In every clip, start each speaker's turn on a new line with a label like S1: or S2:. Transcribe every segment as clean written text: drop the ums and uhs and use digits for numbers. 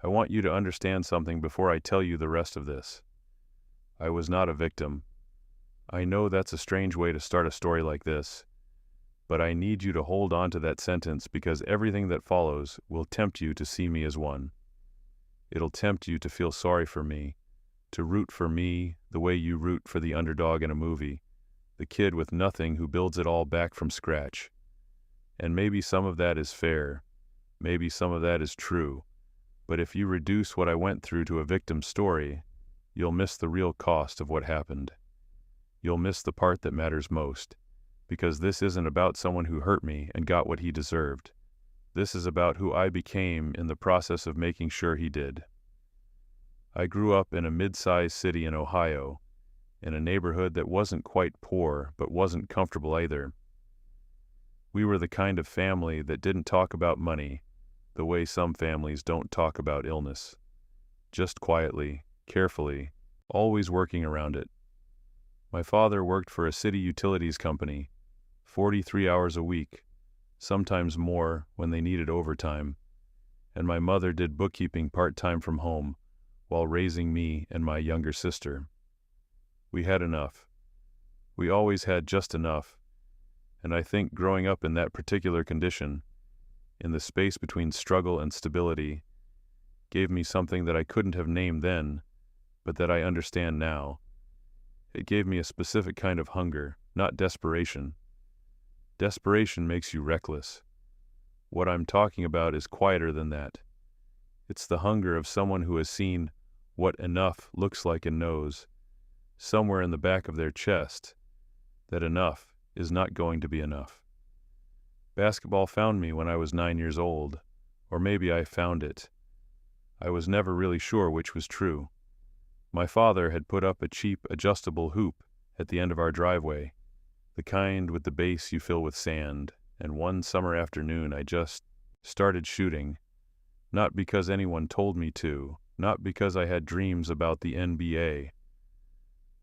S1: I want you to understand something before I tell you the rest of this. I was not a victim. I know that's a strange way to start a story like this, but I need you to hold on to that sentence because everything that follows will tempt you to see me as one. It'll tempt you to feel sorry for me, to root for me the way you root for the underdog in a movie, the kid with nothing who builds it all back from scratch. And maybe some of that is fair, maybe some of that is true, but if you reduce what I went through to a victim story, you'll miss the real cost of what happened. You'll miss the part that matters most, because this isn't about someone who hurt me and got what he deserved. This is about who I became in the process of making sure he did. I grew up in a mid-sized city in Ohio, in a neighborhood that wasn't quite poor but wasn't comfortable either. We were the kind of family that didn't talk about money the way some families don't talk about illness. Just quietly, carefully, always working around it. My father worked for a city utilities company, 43 hours a week, sometimes more when they needed overtime, and my mother did bookkeeping part-time from home while raising me and my younger sister. We had enough. We always had just enough, and I think growing up in that particular condition, in the space between struggle and stability, gave me something that I couldn't have named then, but that I understand now. It gave me a specific kind of hunger, not desperation. Desperation makes you reckless. What I'm talking about is quieter than that. It's the hunger of someone who has seen what enough looks like and knows, somewhere in the back of their chest, that enough is not going to be enough. Basketball found me when I was 9 years old, or maybe I found it. I was never really sure which was true. My father had put up a cheap, adjustable hoop at the end of our driveway, the kind with the base you fill with sand, and one summer afternoon I just started shooting, not because anyone told me to, not because I had dreams about the NBA.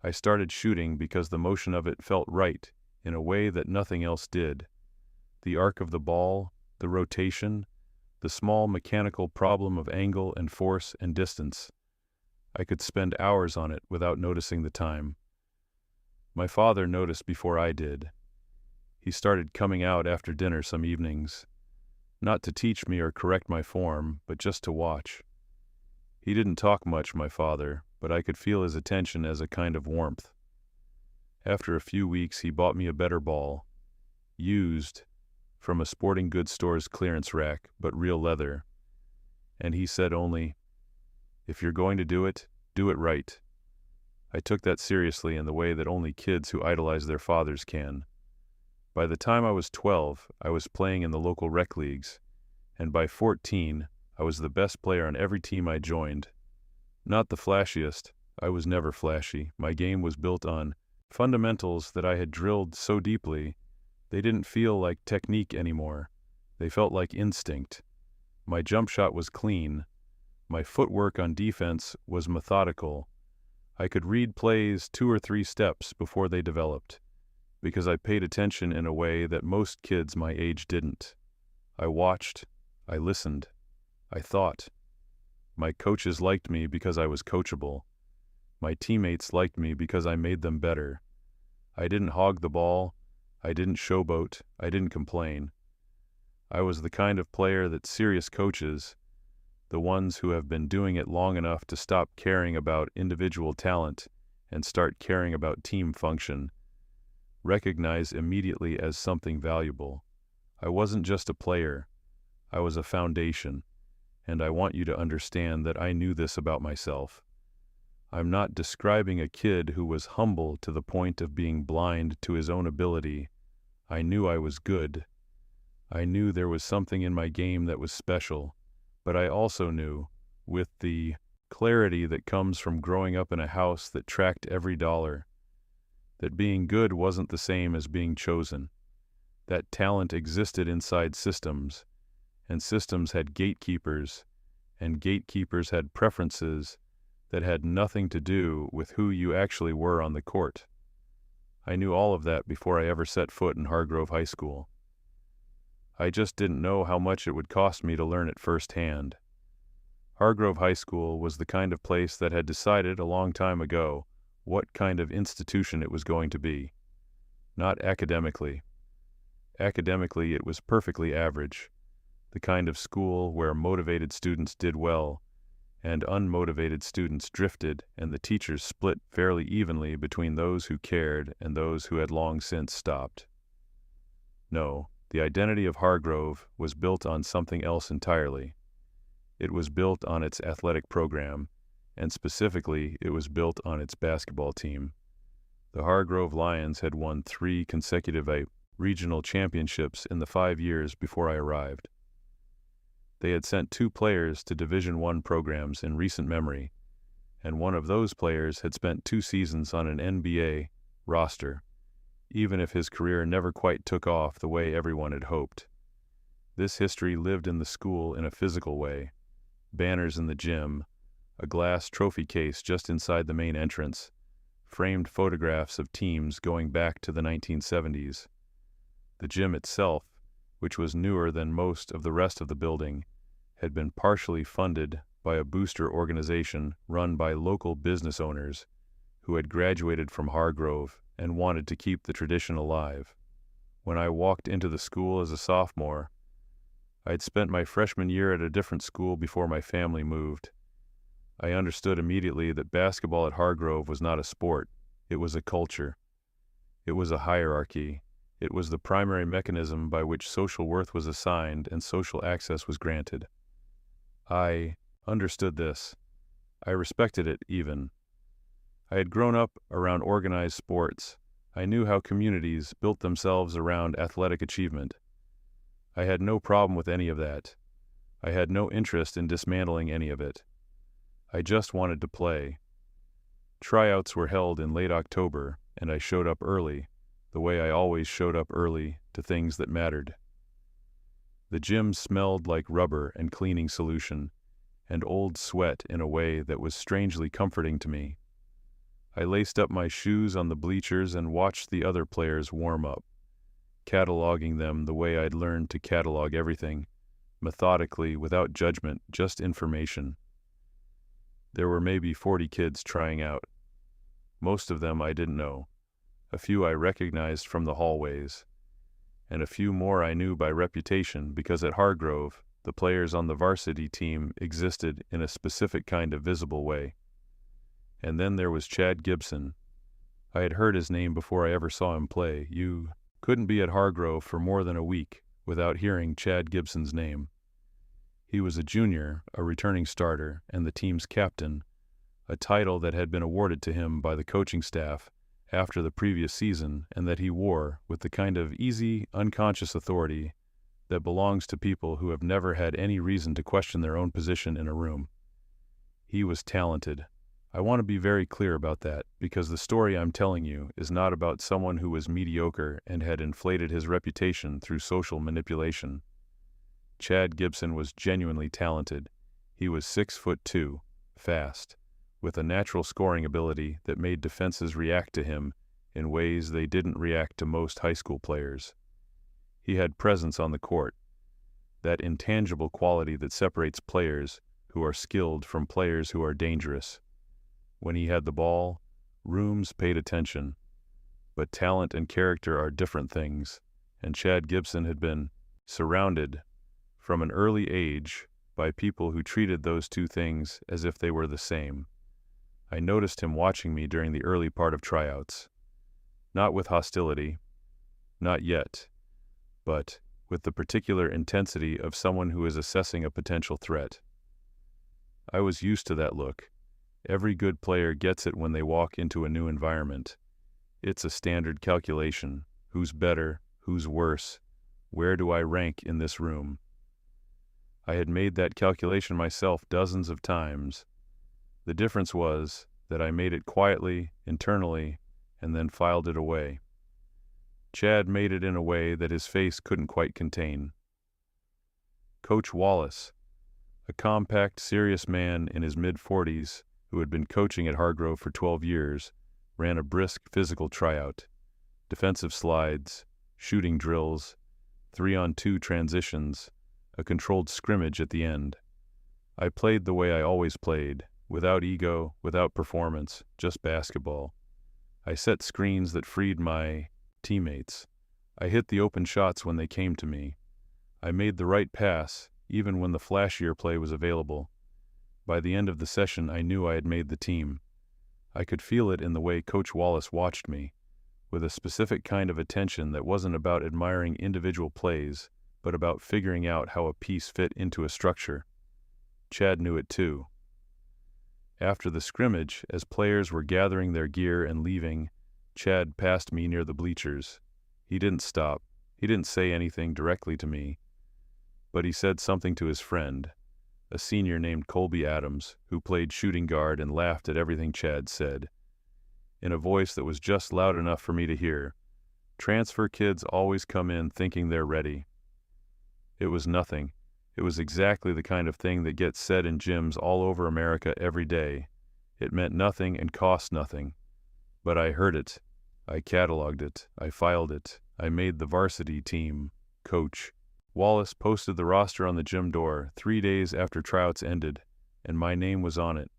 S1: I started shooting because the motion of it felt right in a way that nothing else did. The arc of the ball, the rotation, the small mechanical problem of angle and force and distance. I could spend hours on it without noticing the time. My father noticed before I did. He started coming out after dinner some evenings, not to teach me or correct my form, but just to watch. He didn't talk much, my father, but I could feel his attention as a kind of warmth. After a few weeks, he bought me a better ball, used, from a sporting goods store's clearance rack, but real leather. And he said only, "If you're going to do it right." I took that seriously in the way that only kids who idolize their fathers can. By the time I was 12, I was playing in the local rec leagues, and by 14, I was the best player on every team I joined. Not the flashiest, I was never flashy. My game was built on fundamentals that I had drilled so deeply, they didn't feel like technique anymore. They felt like instinct. My jump shot was clean. My footwork on defense was methodical. I could read plays 2 or 3 steps before they developed, because I paid attention in a way that most kids my age didn't. I watched, I listened, I thought. My coaches liked me because I was coachable. My teammates liked me because I made them better. I didn't hog the ball, I didn't showboat, I didn't complain. I was the kind of player that serious coaches, the ones who have been doing it long enough to stop caring about individual talent and start caring about team function, recognize immediately as something valuable. I wasn't just a player, I was a foundation, and I want you to understand that I knew this about myself. I'm not describing a kid who was humble to the point of being blind to his own ability. I knew I was good. I knew there was something in my game that was special, but I also knew, with the clarity that comes from growing up in a house that tracked every dollar, that being good wasn't the same as being chosen. That talent existed inside systems, and systems had gatekeepers, and gatekeepers had preferences that had nothing to do with who you actually were on the court. I knew all of that before I ever set foot in Hargrove High School. I just didn't know how much it would cost me to learn it firsthand. Hargrove High School was the kind of place that had decided a long time ago what kind of institution it was going to be. Not academically. Academically, it was perfectly average, the kind of school where motivated students did well and unmotivated students drifted, and the teachers split fairly evenly between those who cared and those who had long since stopped. No, the identity of Hargrove was built on something else entirely. It was built on its athletic program, and specifically, it was built on its basketball team. The Hargrove Lions had won 3 consecutive regional championships in the 5 years before I arrived. They had sent 2 players to Division I programs in recent memory, and one of those players had spent 2 seasons on an NBA roster, even if his career never quite took off the way everyone had hoped. This history lived in the school in a physical way. Banners in the gym, a glass trophy case just inside the main entrance, framed photographs of teams going back to the 1970s. The gym itself, which was newer than most of the rest of the building, had been partially funded by a booster organization run by local business owners who had graduated from Hargrove and wanted to keep the tradition alive. When I walked into the school as a sophomore, I'd spent my freshman year at a different school before my family moved. I understood immediately that basketball at Hargrove was not a sport, it was a culture. It was a hierarchy. It was the primary mechanism by which social worth was assigned and social access was granted. I understood this. I respected it even. I had grown up around organized sports. I knew how communities built themselves around athletic achievement. I had no problem with any of that. I had no interest in dismantling any of it. I just wanted to play. Tryouts were held in late October, and I showed up early, the way I always showed up early to things that mattered. The gym smelled like rubber and cleaning solution, and old sweat in a way that was strangely comforting to me. I laced up my shoes on the bleachers and watched the other players warm up, cataloging them the way I'd learned to catalog everything, methodically, without judgment, just information. There were maybe 40 kids trying out. Most of them I didn't know. A few I recognized from the hallways, and a few more I knew by reputation because at Hargrove, the players on the varsity team existed in a specific kind of visible way. And then there was Chad Gibson. I had heard his name before I ever saw him play. You couldn't be at Hargrove for more than a week without hearing Chad Gibson's name. He was a junior, a returning starter, and the team's captain, a title that had been awarded to him by the coaching staff after the previous season and that he wore with the kind of easy, unconscious authority that belongs to people who have never had any reason to question their own position in a room. He was talented. I want to be very clear about that, because the story I'm telling you is not about someone who was mediocre and had inflated his reputation through social manipulation. Chad Gibson was genuinely talented. He was 6'2", fast, with a natural scoring ability that made defenses react to him in ways they didn't react to most high school players. He had presence on the court, that intangible quality that separates players who are skilled from players who are dangerous. When he had the ball, rooms paid attention. But talent and character are different things, and Chad Gibson had been surrounded from an early age by people who treated those two things as if they were the same. I noticed him watching me during the early part of tryouts. Not with hostility, not yet, but with the particular intensity of someone who is assessing a potential threat. I was used to that look. Every good player gets it when they walk into a new environment. It's a standard calculation. Who's better? Who's worse? Where do I rank in this room? I had made that calculation myself dozens of times. The difference was that I made it quietly, internally, and then filed it away. Chad made it in a way that his face couldn't quite contain. Coach Wallace, a compact, serious man in his mid-40s, who had been coaching at Hargrove for 12 years, ran a brisk physical tryout, defensive slides, shooting drills, 3-on-2 transitions, a controlled scrimmage at the end. I played the way I always played, without ego, without performance, just basketball. I set screens that freed my teammates. I hit the open shots when they came to me. I made the right pass, even when the flashier play was available. By the end of the session, I knew I had made the team. I could feel it in the way Coach Wallace watched me, with a specific kind of attention that wasn't about admiring individual plays, but about figuring out how a piece fit into a structure. Chad knew it too. After the scrimmage, as players were gathering their gear and leaving, Chad passed me near the bleachers. He didn't stop. He didn't say anything directly to me, but he said something to his friend, a senior named Colby Adams, who played shooting guard and laughed at everything Chad said, in a voice that was just loud enough for me to hear. Transfer kids always come in thinking they're ready. It was nothing. It was exactly the kind of thing that gets said in gyms all over America every day. It meant nothing and cost nothing. But I heard it. I cataloged it. I filed it. I made the varsity team. Coach Wallace posted the roster on the gym door 3 days after tryouts ended, and my name was on it.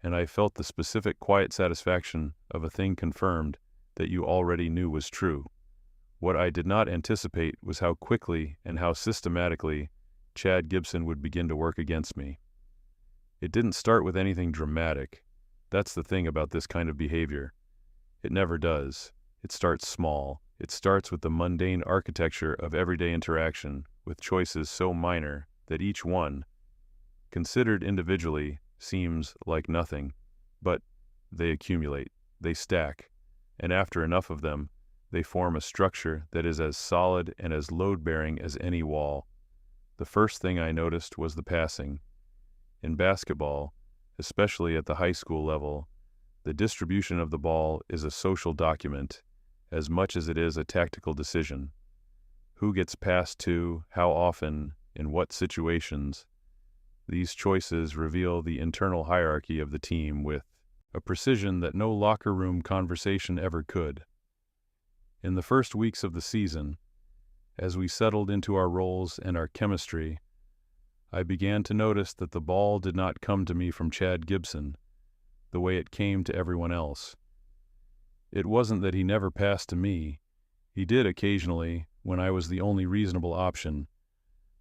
S1: And I felt the specific quiet satisfaction of a thing confirmed that you already knew was true. What I did not anticipate was how quickly and how systematically Chad Gibson would begin to work against me. It didn't start with anything dramatic. That's the thing about this kind of behavior. It never does. It starts small. It starts with the mundane architecture of everyday interaction, with choices so minor that each one, considered individually, seems like nothing. But they accumulate, they stack, and after enough of them, they form a structure that is as solid and as load-bearing as any wall. The first thing I noticed was the passing. In basketball, especially at the high school level, the distribution of the ball is a social document as much as it is a tactical decision. Who gets passed to, how often, in what situations. These choices reveal the internal hierarchy of the team with a precision that no locker room conversation ever could. In the first weeks of the season, as we settled into our roles and our chemistry, I began to notice that the ball did not come to me from Chad Gibson the way it came to everyone else. It wasn't that he never passed to me. He did occasionally, when I was the only reasonable option,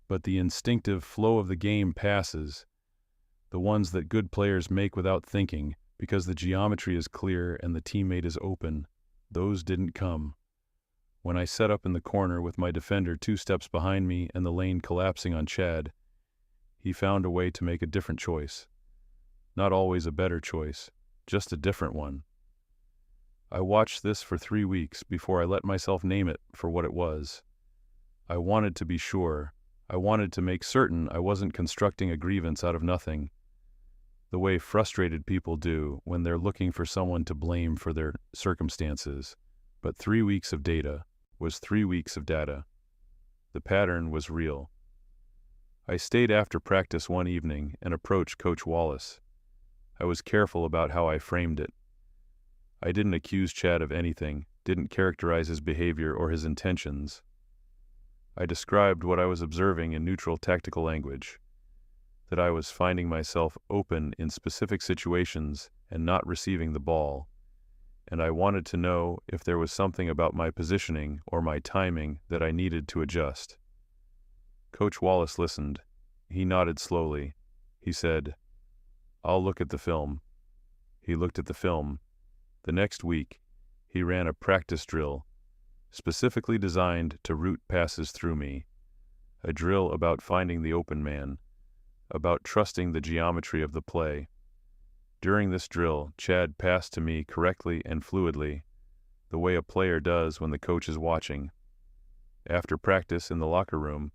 S1: but the instinctive flow of the game passes, the ones that good players make without thinking, because the geometry is clear and the teammate is open, those didn't come. When I set up in the corner with my defender 2 steps behind me and the lane collapsing on Chad, he found a way to make a different choice. Not always a better choice, just a different one. I watched this for 3 weeks before I let myself name it for what it was. I wanted to be sure. I wanted to make certain I wasn't constructing a grievance out of nothing, the way frustrated people do when they're looking for someone to blame for their circumstances. But 3 weeks of data was 3 weeks of data. The pattern was real. I stayed after practice one evening and approached Coach Wallace. I was careful about how I framed it. I didn't accuse Chad of anything, didn't characterize his behavior or his intentions. I described what I was observing in neutral tactical language, that I was finding myself open in specific situations and not receiving the ball, and I wanted to know if there was something about my positioning or my timing that I needed to adjust. Coach Wallace listened. He nodded slowly. He said, "I'll look at the film." He looked at the film. The next week, he ran a practice drill, specifically designed to route passes through me, a drill about finding the open man, about trusting the geometry of the play. During this drill, Chad passed to me correctly and fluidly, the way a player does when the coach is watching. After practice in the locker room,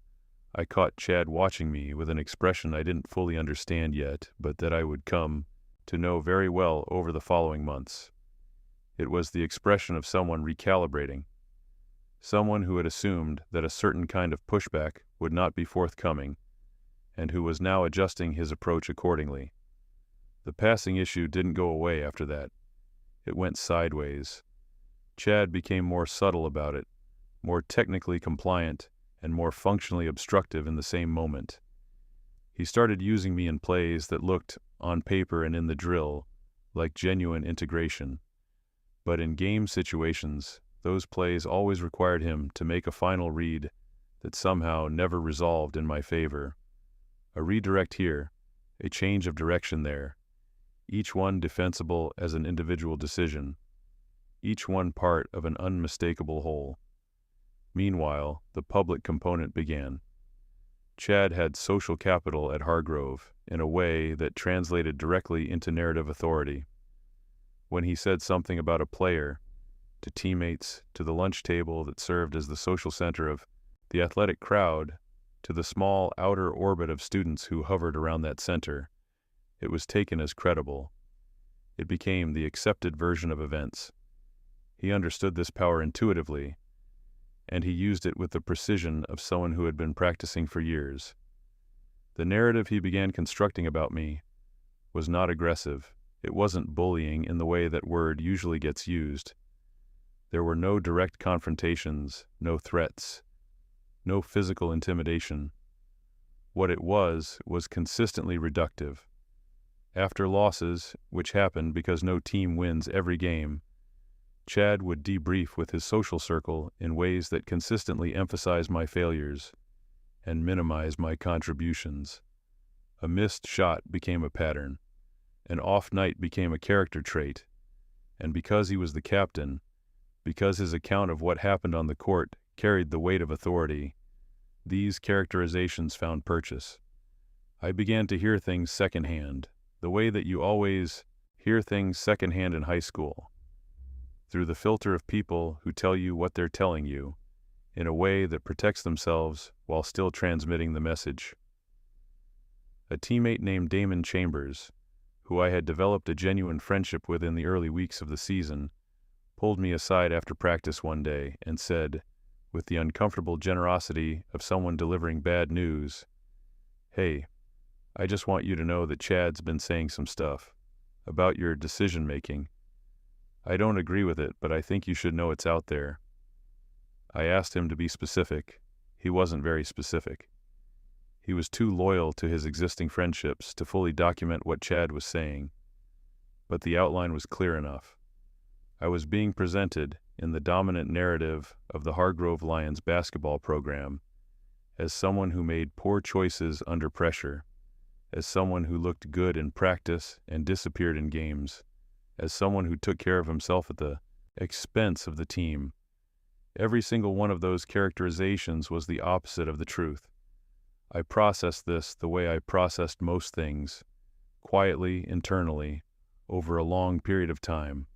S1: I caught Chad watching me with an expression I didn't fully understand yet, but that I would come to know very well over the following months. It was the expression of someone recalibrating, someone who had assumed that a certain kind of pushback would not be forthcoming, and who was now adjusting his approach accordingly. The passing issue didn't go away after that. It went sideways. Chad became more subtle about it, more technically compliant, and more functionally obstructive in the same moment. He started using me in plays that looked, on paper and in the drill, like genuine integration. But in game situations, those plays always required him to make a final read that somehow never resolved in my favor. A redirect here, a change of direction there, each one defensible as an individual decision, each one part of an unmistakable whole. Meanwhile, the public component began. Chad had social capital at Hargrove in a way that translated directly into narrative authority. When he said something about a player, to teammates, to the lunch table that served as the social center of the athletic crowd, to the small outer orbit of students who hovered around that center, it was taken as credible. It became the accepted version of events. He understood this power intuitively, and he used it with the precision of someone who had been practicing for years. The narrative he began constructing about me was not aggressive. It wasn't bullying in the way that word usually gets used. There were no direct confrontations, no threats, no physical intimidation. What it was consistently reductive. After losses, which happened because no team wins every game, Chad would debrief with his social circle in ways that consistently emphasize my failures and minimize my contributions. A missed shot became a pattern. An off night became a character trait. And because he was the captain, because his account of what happened on the court carried the weight of authority, these characterizations found purchase. I began to hear things secondhand, the way that you always hear things secondhand in high school, through the filter of people who tell you what they're telling you, in a way that protects themselves while still transmitting the message. A teammate named Damon Chambers, who I had developed a genuine friendship with in the early weeks of the season, pulled me aside after practice one day and said, with the uncomfortable generosity of someone delivering bad news, "Hey, I just want you to know that Chad's been saying some stuff about your decision-making. I don't agree with it, but I think you should know it's out there." I asked him to be specific. He wasn't very specific. He was too loyal to his existing friendships to fully document what Chad was saying. But the outline was clear enough. I was being presented, in the dominant narrative of the Hargrove Lions basketball program, as someone who made poor choices under pressure, as someone who looked good in practice and disappeared in games, as someone who took care of himself at the expense of the team. Every single one of those characterizations was the opposite of the truth. I processed this the way I processed most things, quietly, internally, over a long period of time.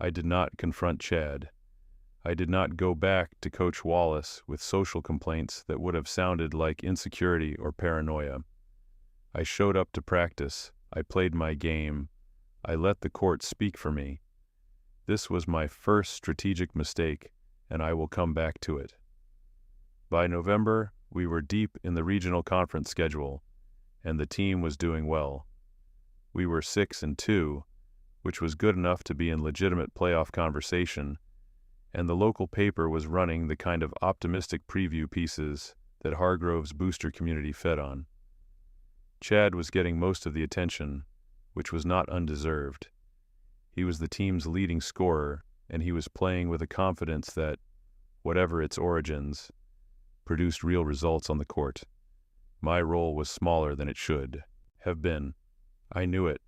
S1: I did not confront Chad. I did not go back to Coach Wallace with social complaints that would have sounded like insecurity or paranoia. I showed up to practice. I played my game. I let the court speak for me. This was my first strategic mistake, and I will come back to it. By November, we were deep in the regional conference schedule, and the team was doing well. We were 6-2, which was good enough to be in legitimate playoff conversation, and the local paper was running the kind of optimistic preview pieces that Hargrove's booster community fed on. Chad was getting most of the attention, which was not undeserved. He was the team's leading scorer, and he was playing with a confidence that, whatever its origins, produced real results on the court. My role was smaller than it should have been. I knew it.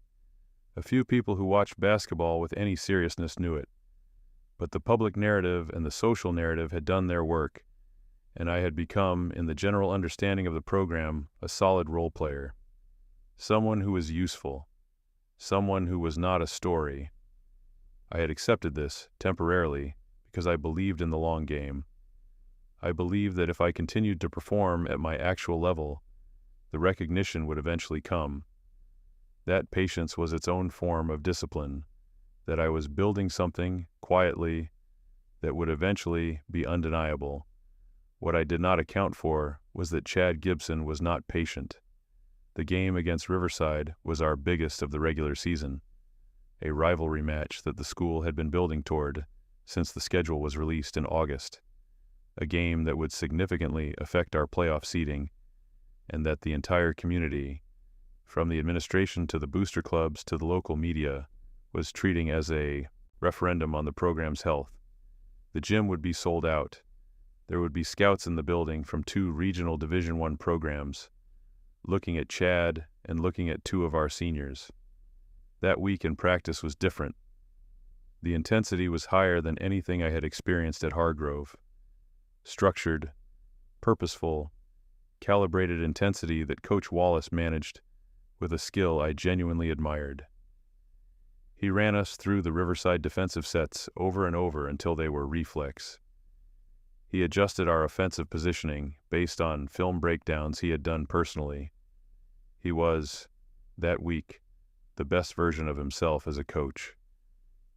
S1: A few people who watched basketball with any seriousness knew it. But the public narrative and the social narrative had done their work, and I had become, in the general understanding of the program, a solid role player. Someone who was useful. Someone who was not a story. I had accepted this, temporarily, because I believed in the long game. I believed that if I continued to perform at my actual level, the recognition would eventually come. That patience was its own form of discipline, that I was building something, quietly, that would eventually be undeniable. What I did not account for was that Chad Gibson was not patient. The game against Riverside was our biggest of the regular season, a rivalry match that the school had been building toward since the schedule was released in August, a game that would significantly affect our playoff seeding, and that the entire community, from the administration to the booster clubs to the local media, was treating as a referendum on the program's health. The gym would be sold out. There would be scouts in the building from 2 regional Division I programs, looking at Chad and looking at 2 of our seniors. That week in practice was different. The intensity was higher than anything I had experienced at Hargrove. Structured, purposeful, calibrated intensity that Coach Wallace managed with a skill I genuinely admired. He ran us through the Riverside defensive sets over and over until they were reflex. He adjusted our offensive positioning based on film breakdowns he had done personally. He was, that week, the best version of himself as a coach.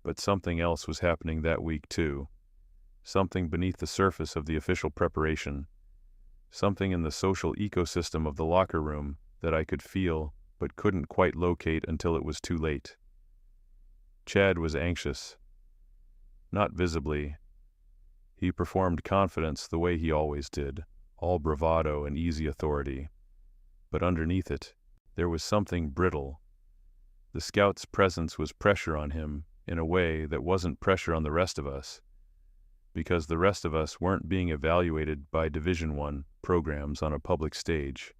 S1: But something else was happening that week too. Something beneath the surface of the official preparation. Something in the social ecosystem of the locker room that I could feel but couldn't quite locate until it was too late. Chad was anxious. Not visibly. He performed confidence the way he always did, all bravado and easy authority. But underneath it, there was something brittle. The scout's presence was pressure on him in a way that wasn't pressure on the rest of us, because the rest of us weren't being evaluated by Division I programs on a public stage.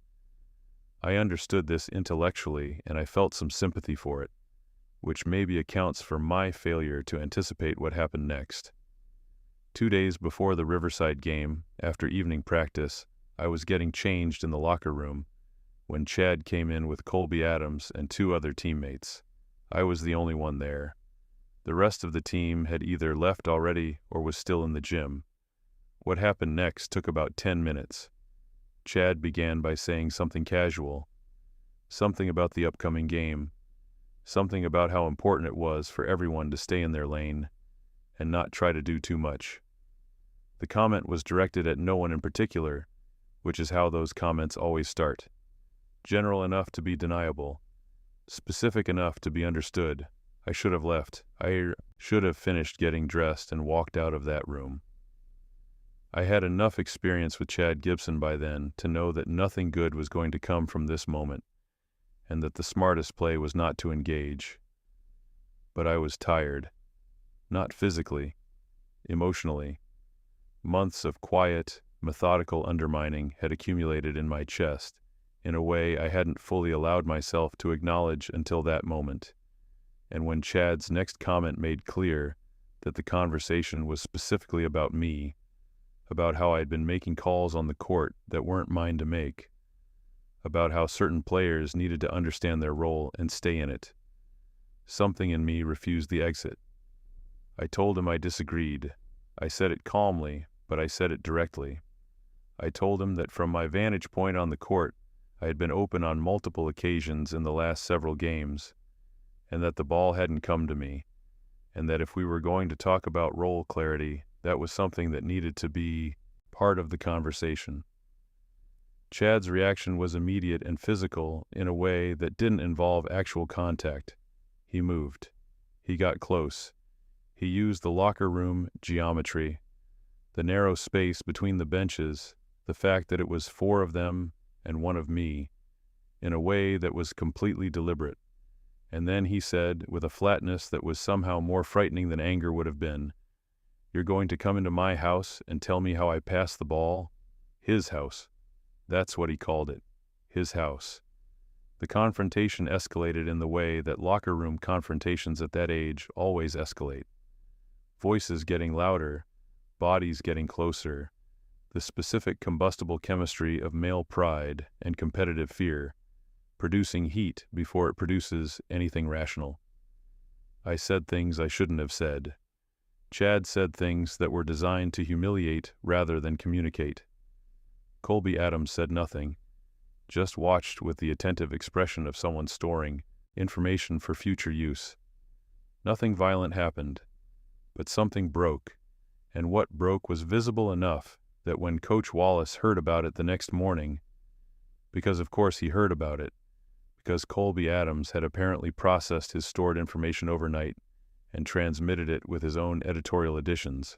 S1: I understood this intellectually, and I felt some sympathy for it, which maybe accounts for my failure to anticipate what happened next. 2 days before the Riverside game, after evening practice, I was getting changed in the locker room when Chad came in with Colby Adams and 2 other teammates. I was the only one there. The rest of the team had either left already or was still in the gym. What happened next took about 10 minutes. Chad began by saying something casual, something about the upcoming game, something about how important it was for everyone to stay in their lane and not try to do too much. The comment was directed at no one in particular, which is how those comments always start. General enough to be deniable, specific enough to be understood. I should have left. I should have finished getting dressed and walked out of that room. I had enough experience with Chad Gibson by then to know that nothing good was going to come from this moment, and that the smartest play was not to engage. But I was tired. Not physically, emotionally. Months of quiet, methodical undermining had accumulated in my chest in a way I hadn't fully allowed myself to acknowledge until that moment. And when Chad's next comment made clear that the conversation was specifically about me, about how I'd been making calls on the court that weren't mine to make, about how certain players needed to understand their role and stay in it, something in me refused the exit. I told him I disagreed. I said it calmly, but I said it directly. I told him that from my vantage point on the court, I had been open on multiple occasions in the last several games, and that the ball hadn't come to me, and that if we were going to talk about role clarity, that was something that needed to be part of the conversation. Chad's reaction was immediate and physical in a way that didn't involve actual contact. He moved. He got close. He used the locker room geometry, the narrow space between the benches, the fact that it was 4 of them and 1 of me, in a way that was completely deliberate. And then he said, with a flatness that was somehow more frightening than anger would have been, "You're going to come into my house and tell me how I pass the ball?" His house. That's what he called it. His house. The confrontation escalated in the way that locker room confrontations at that age always escalate. Voices getting louder, bodies getting closer, the specific combustible chemistry of male pride and competitive fear, producing heat before it produces anything rational. I said things I shouldn't have said. Chad said things that were designed to humiliate rather than communicate. Colby Adams said nothing, just watched with the attentive expression of someone storing information for future use. Nothing violent happened, but something broke, and what broke was visible enough that when Coach Wallace heard about it the next morning, because of course he heard about it, because Colby Adams had apparently processed his stored information overnight and transmitted it with his own editorial additions.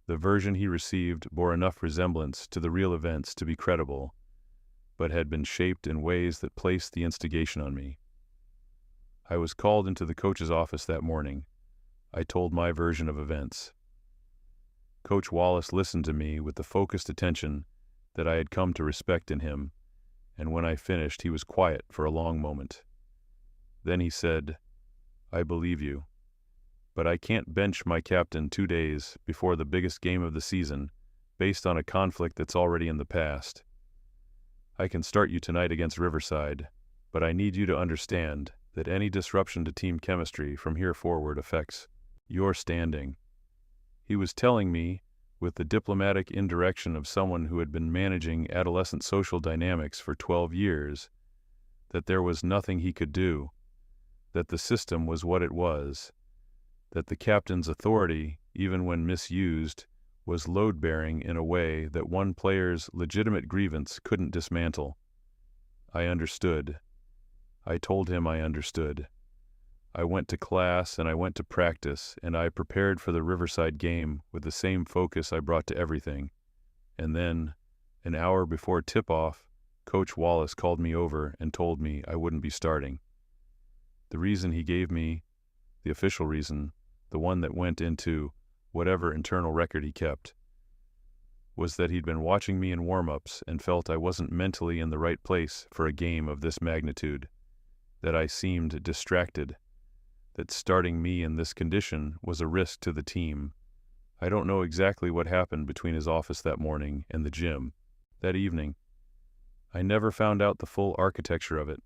S1: The version he received bore enough resemblance to the real events to be credible, but had been shaped in ways that placed the instigation on me. I was called into the coach's office that morning. I told my version of events. Coach Wallace listened to me with the focused attention that I had come to respect in him, and when I finished, he was quiet for a long moment. Then he said, "I believe you, but I can't bench my captain 2 days before the biggest game of the season based on a conflict that's already in the past. I can start you tonight against Riverside, but I need you to understand that any disruption to team chemistry from here forward affects your standing." He was telling me, with the diplomatic indirection of someone who had been managing adolescent social dynamics for 12 years, that there was nothing he could do, that the system was what it was, that the captain's authority, even when misused, was load-bearing in a way that one player's legitimate grievance couldn't dismantle. I understood. I told him I understood. I went to class and I went to practice, and I prepared for the Riverside game with the same focus I brought to everything. And then, an hour before tip-off, Coach Wallace called me over and told me I wouldn't be starting. The reason he gave me, the official reason, the one that went into whatever internal record he kept, was that he'd been watching me in warm-ups and felt I wasn't mentally in the right place for a game of this magnitude, that I seemed distracted, that starting me in this condition was a risk to the team. I don't know exactly what happened between his office that morning and the gym that evening. I never found out the full architecture of it.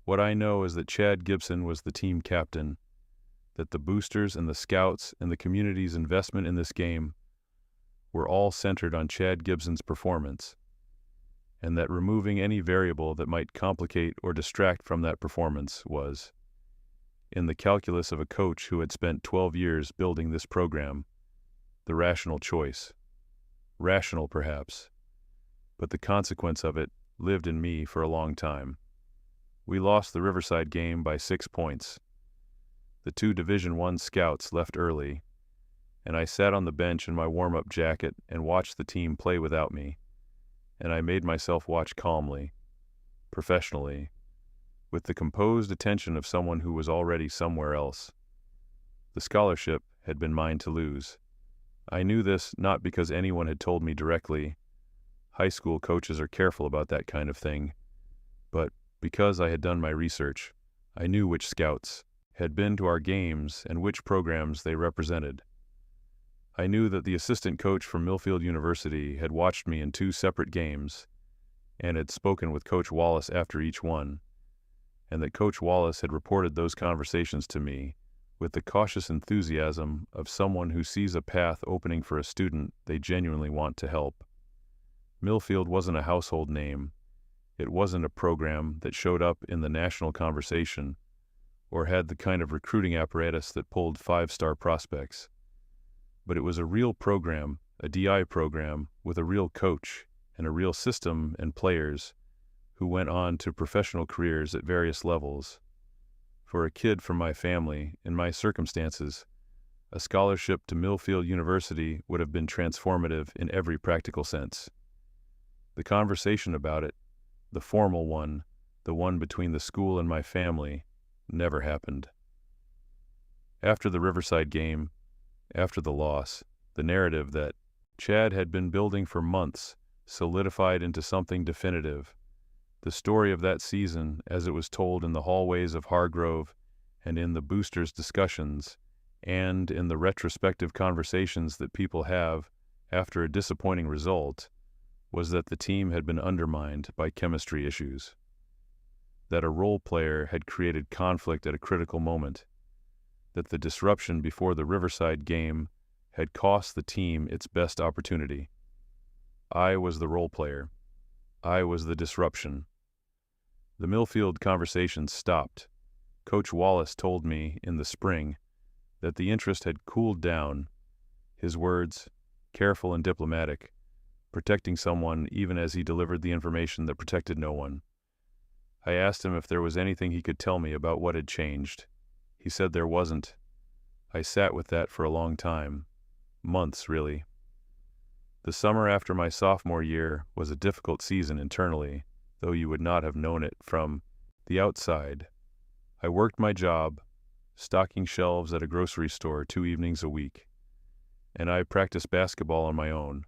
S1: What I know is that Chad Gibson was the team captain, that the boosters and the scouts and the community's investment in this game were all centered on Chad Gibson's performance, and that removing any variable that might complicate or distract from that performance was, in the calculus of a coach who had spent 12 years building this program, the rational choice. Rational, perhaps, but the consequence of it lived in me for a long time. We lost the Riverside game by 6 points. The 2 Division I scouts left early, and I sat on the bench in my warm-up jacket and watched the team play without me, and I made myself watch calmly, professionally, with the composed attention of someone who was already somewhere else. The scholarship had been mine to lose. I knew this not because anyone had told me directly. High school coaches are careful about that kind of thing, but because I had done my research. I knew which scouts had been to our games and which programs they represented. I knew that the assistant coach from Millfield University had watched me in 2 separate games and had spoken with Coach Wallace after each one, and that Coach Wallace had reported those conversations to me with the cautious enthusiasm of someone who sees a path opening for a student they genuinely want to help. Millfield wasn't a household name. It wasn't a program that showed up in the national conversation or had the kind of recruiting apparatus that pulled 5-star prospects. But it was a real program, a DI program, with a real coach and a real system and players who went on to professional careers at various levels. For a kid from my family, in my circumstances, a scholarship to Millfield University would have been transformative in every practical sense. The conversation about it, the formal one, the one between the school and my family, never happened. After the Riverside game, after the loss, the narrative that Chad had been building for months solidified into something definitive. The story of that season, as it was told in the hallways of Hargrove and in the boosters' discussions and in the retrospective conversations that people have after a disappointing result, was that the team had been undermined by chemistry issues, that a role player had created conflict at a critical moment, that the disruption before the Riverside game had cost the team its best opportunity. I was the role player. I was the disruption. The Millfield conversations stopped. Coach Wallace told me in the spring that the interest had cooled down. His words, careful and diplomatic, protecting someone even as he delivered the information that protected no one. I asked him if there was anything he could tell me about what had changed. He said there wasn't. I sat with that for a long time. Months, really. The summer after my sophomore year was a difficult season internally, though you would not have known it from the outside. I worked my job, stocking shelves at a grocery store 2 evenings a week, and I practiced basketball on my own,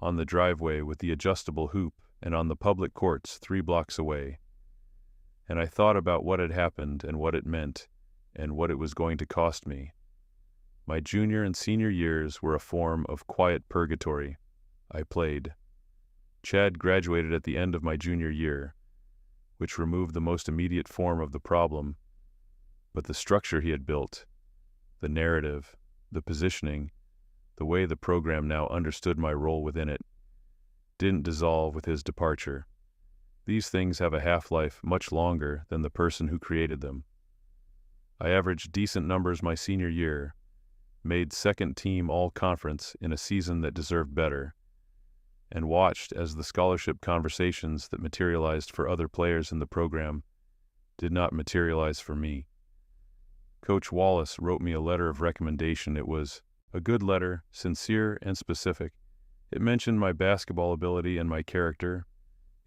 S1: on the driveway with the adjustable hoop and on the public courts 3 blocks away. And I thought about what had happened and what it meant and what it was going to cost me. My junior and senior years were a form of quiet purgatory. I played. Chad graduated at the end of my junior year, which removed the most immediate form of the problem, but the structure he had built, the narrative, the positioning, the way the program now understood my role within it, didn't dissolve with his departure. These things have a half-life much longer than the person who created them. I averaged decent numbers my senior year, made second team all-conference in a season that deserved better, and watched as the scholarship conversations that materialized for other players in the program did not materialize for me. Coach Wallace wrote me a letter of recommendation. It was a good letter, sincere and specific. It mentioned my basketball ability and my character.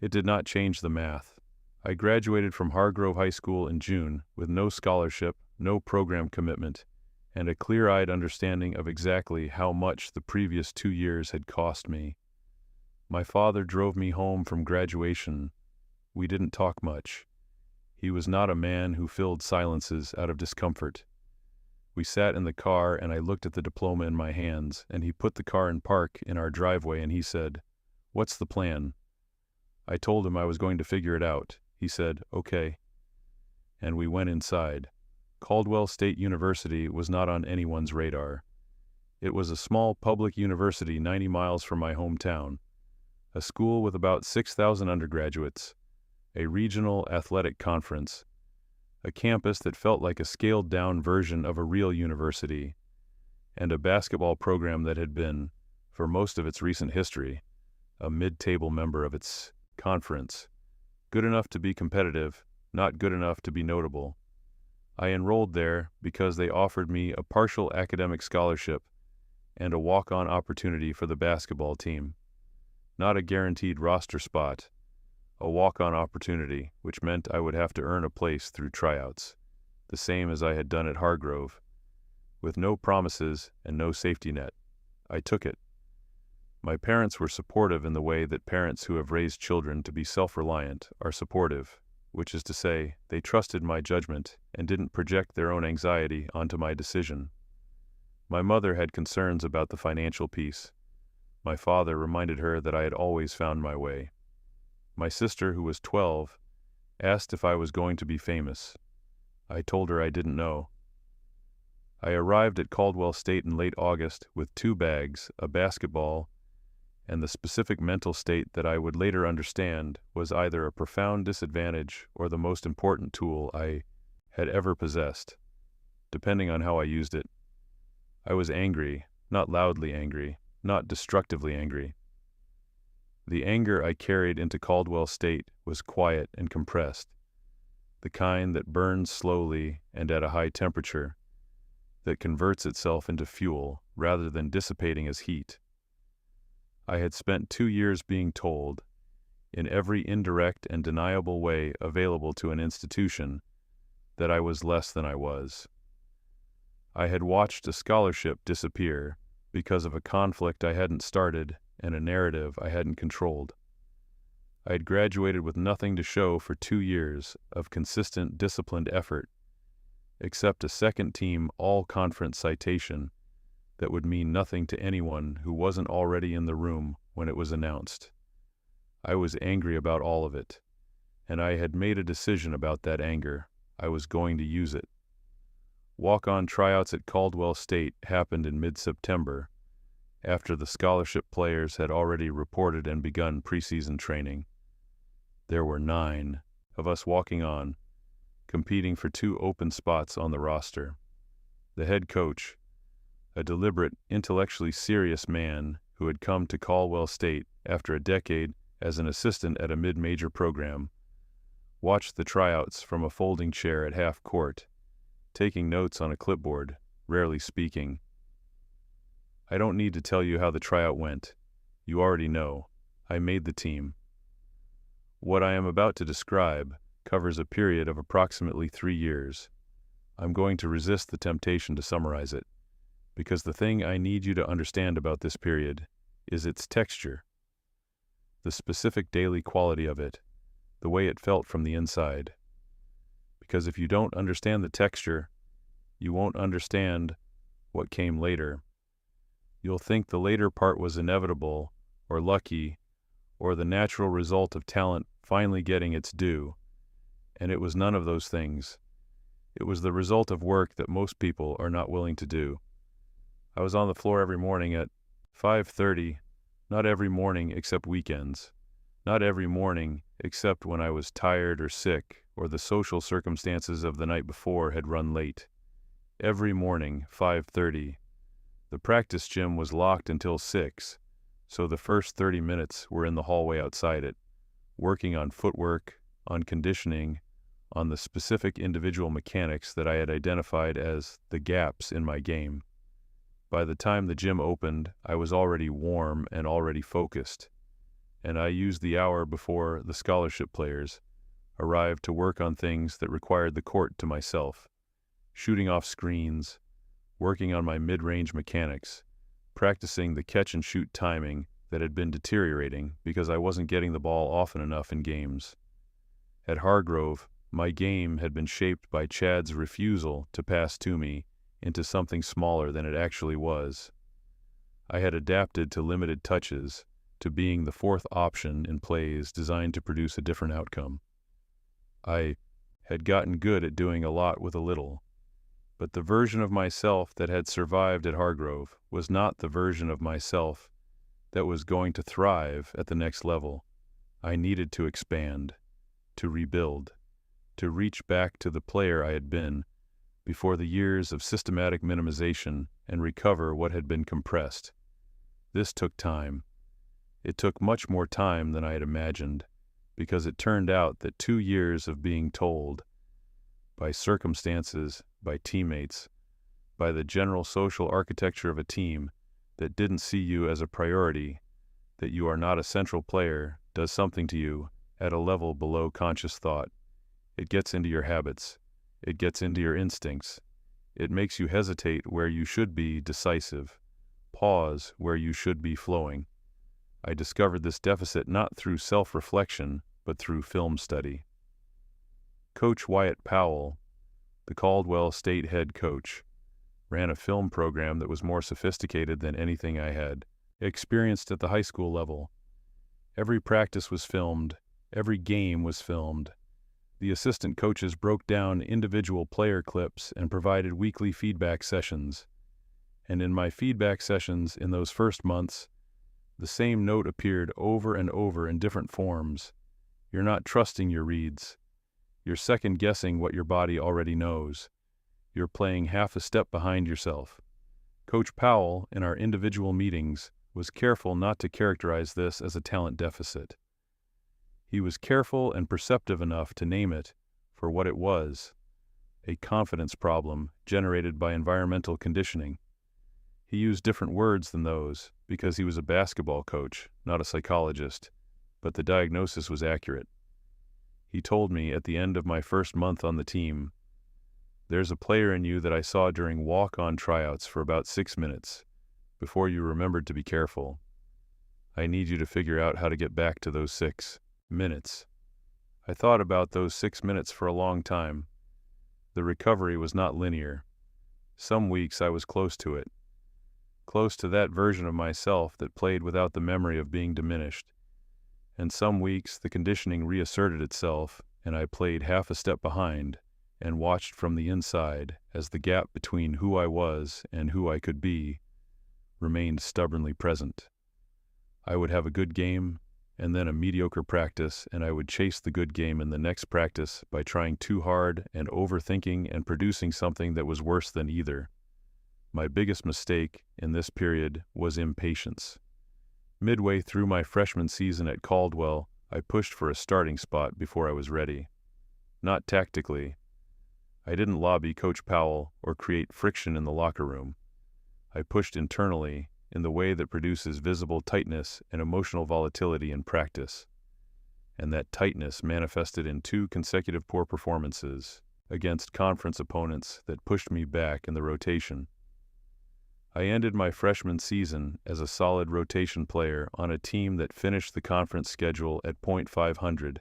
S1: It did not change the math. I graduated from Hargrove High School in June with no scholarship, no program commitment, and a clear-eyed understanding of exactly how much the previous 2 years had cost me. My father drove me home from graduation. We didn't talk much. He was not a man who filled silences out of discomfort. We sat in the car and I looked at the diploma in my hands, and he put the car in park in our driveway and he said, "What's the plan?" I told him I was going to figure it out. He said, "Okay." And we went inside. Caldwell State University was not on anyone's radar. It was a small public university 90 miles from my hometown, a school with about 6,000 undergraduates, a regional athletic conference, a campus that felt like a scaled-down version of a real university, and a basketball program that had been, for most of its recent history, a mid-table member of its conference, good enough to be competitive, not good enough to be notable. I enrolled there because they offered me a partial academic scholarship and a walk-on opportunity for the basketball team. Not a guaranteed roster spot, a walk-on opportunity, which meant I would have to earn a place through tryouts, the same as I had done at Hargrove. With no promises and no safety net, I took it. My parents were supportive in the way that parents who have raised children to be self-reliant are supportive, which is to say, they trusted my judgment and didn't project their own anxiety onto my decision. My mother had concerns about the financial piece. My father reminded her that I had always found my way. My sister, who was 12, asked if I was going to be famous. I told her I didn't know. I arrived at Caldwell State in late August with 2 bags, a basketball, and the specific mental state that I would later understand was either a profound disadvantage or the most important tool I had ever possessed, depending on how I used it. I was angry, not loudly angry, not destructively angry. The anger I carried into Caldwell State was quiet and compressed, the kind that burns slowly and at a high temperature, that converts itself into fuel rather than dissipating as heat. I had spent 2 years being told, in every indirect and deniable way available to an institution, that I was less than I was. I had watched a scholarship disappear because of a conflict I hadn't started and a narrative I hadn't controlled. I had graduated with nothing to show for 2 years of consistent, disciplined effort, except a second-team all-conference citation that would mean nothing to anyone who wasn't already in the room when it was announced. I was angry about all of it, and I had made a decision about that anger. I was going to use it. Walk-on tryouts at Caldwell State happened in mid-September, after the scholarship players had already reported and begun preseason training. There were 9 of us walking on, competing for 2 open spots on the roster. The head coach, a deliberate, intellectually serious man who had come to Caldwell State after a decade as an assistant at a mid-major program, watched the tryouts from a folding chair at half court, taking notes on a clipboard, rarely speaking. I don't need to tell you how the tryout went. You already know. I made the team. What I am about to describe covers a period of approximately 3 years. I'm going to resist the temptation to summarize it, because the thing I need you to understand about this period is its texture, the specific daily quality of it, the way it felt from the inside. Because if you don't understand the texture, you won't understand what came later. You'll think the later part was inevitable, or lucky, or the natural result of talent finally getting its due, and it was none of those things. It was the result of work that most people are not willing to do. I was on the floor every morning at 5:30, not every morning except weekends, not every morning except when I was tired or sick or the social circumstances of the night before had run late. Every morning, 5:30. The practice gym was locked until 6, so the first 30 minutes were in the hallway outside it, working on footwork, on conditioning, on the specific individual mechanics that I had identified as the gaps in my game. By the time the gym opened, I was already warm and already focused, and I used the hour before the scholarship players arrived to work on things that required the court to myself, shooting off screens, working on my mid-range mechanics, practicing the catch-and-shoot timing that had been deteriorating because I wasn't getting the ball often enough in games. At Hargrove, my game had been shaped by Chad's refusal to pass to me into something smaller than it actually was. I had adapted to limited touches, to being the fourth option in plays designed to produce a different outcome. I had gotten good at doing a lot with a little, but the version of myself that had survived at Hargrove was not the version of myself that was going to thrive at the next level. I needed to expand, to rebuild, to reach back to the player I had been before the years of systematic minimization and recover what had been compressed. This took time. It took much more time than I had imagined, because it turned out that 2 years of being told, by circumstances, by teammates, by the general social architecture of a team that didn't see you as a priority, that you are not a central player, does something to you at a level below conscious thought. It gets into your habits. It gets into your instincts. It makes you hesitate where you should be decisive, pause where you should be flowing. I discovered this deficit not through self-reflection, but through film study. Coach Wyatt Powell, the Caldwell State head coach, ran a film program that was more sophisticated than anything I had experienced at the high school level. Every practice was filmed. Every game was filmed. The assistant coaches broke down individual player clips and provided weekly feedback sessions. And in my feedback sessions in those first months, the same note appeared over and over in different forms. You're not trusting your reads. You're second-guessing what your body already knows. You're playing half a step behind yourself. Coach Powell, in our individual meetings, was careful not to characterize this as a talent deficit. He was careful and perceptive enough to name it for what it was, a confidence problem generated by environmental conditioning. He used different words than those because he was a basketball coach, not a psychologist, but the diagnosis was accurate. He told me at the end of my first month on the team, "There's a player in you that I saw during walk-on tryouts for about 6 minutes, before you remembered to be careful. I need you to figure out how to get back to those 6 minutes." I thought about those 6 minutes for a long time. The recovery was not linear. Some weeks I was close to it, close to that version of myself that played without the memory of being diminished. And some weeks the conditioning reasserted itself, and I played half a step behind and watched from the inside as the gap between who I was and who I could be remained stubbornly present. I would have a good game, and then a mediocre practice, and I would chase the good game in the next practice by trying too hard and overthinking and producing something that was worse than either. My biggest mistake in this period was impatience. Midway through my freshman season at Caldwell, I pushed for a starting spot before I was ready. Not tactically. I didn't lobby Coach Powell or create friction in the locker room. I pushed internally in the way that produces visible tightness and emotional volatility in practice. And that tightness manifested in 2 consecutive poor performances against conference opponents that pushed me back in the rotation. I ended my freshman season as a solid rotation player on a team that finished the conference schedule at .500.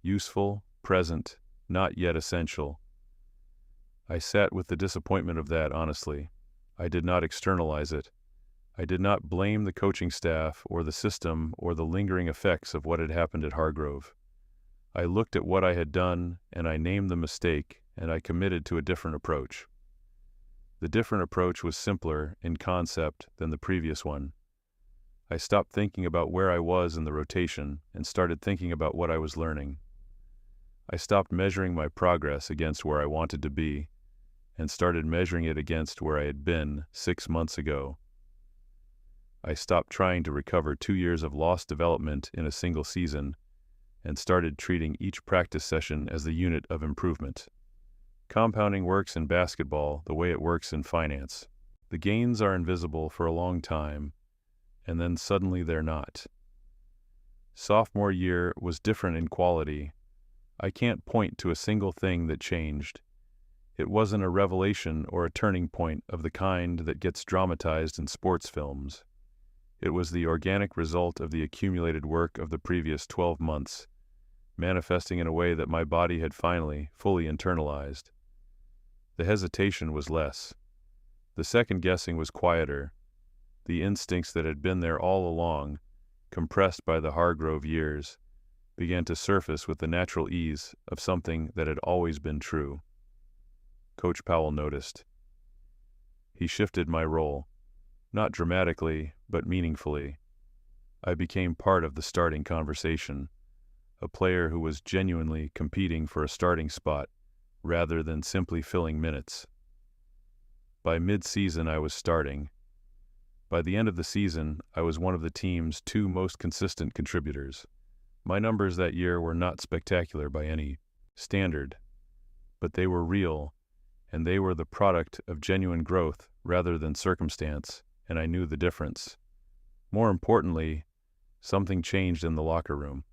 S1: Useful, present, not yet essential. I sat with the disappointment of that, honestly. I did not externalize it. I did not blame the coaching staff or the system or the lingering effects of what had happened at Hargrove. I looked at what I had done, and I named the mistake, and I committed to a different approach. The different approach was simpler in concept than the previous one. I stopped thinking about where I was in the rotation and started thinking about what I was learning. I stopped measuring my progress against where I wanted to be and started measuring it against where I had been 6 months ago. I stopped trying to recover 2 years of lost development in a single season and started treating each practice session as the unit of improvement. Compounding works in basketball the way it works in finance. The gains are invisible for a long time, and then suddenly they're not. Sophomore year was different in quality. I can't point to a single thing that changed. It wasn't a revelation or a turning point of the kind that gets dramatized in sports films. It was the organic result of the accumulated work of the previous 12 months, manifesting in a way that my body had finally, fully internalized. The hesitation was less. The second-guessing was quieter. The instincts that had been there all along, compressed by the Hargrove years, began to surface with the natural ease of something that had always been true. Coach Powell noticed. He shifted my role, not dramatically, but meaningfully. I became part of the starting conversation, a player who was genuinely competing for a starting spot rather than simply filling minutes. By mid-season, I was starting. By the end of the season, I was one of the team's 2 most consistent contributors. My numbers that year were not spectacular by any standard, but they were real, and they were the product of genuine growth rather than circumstance, and I knew the difference. More importantly, something changed in the locker room.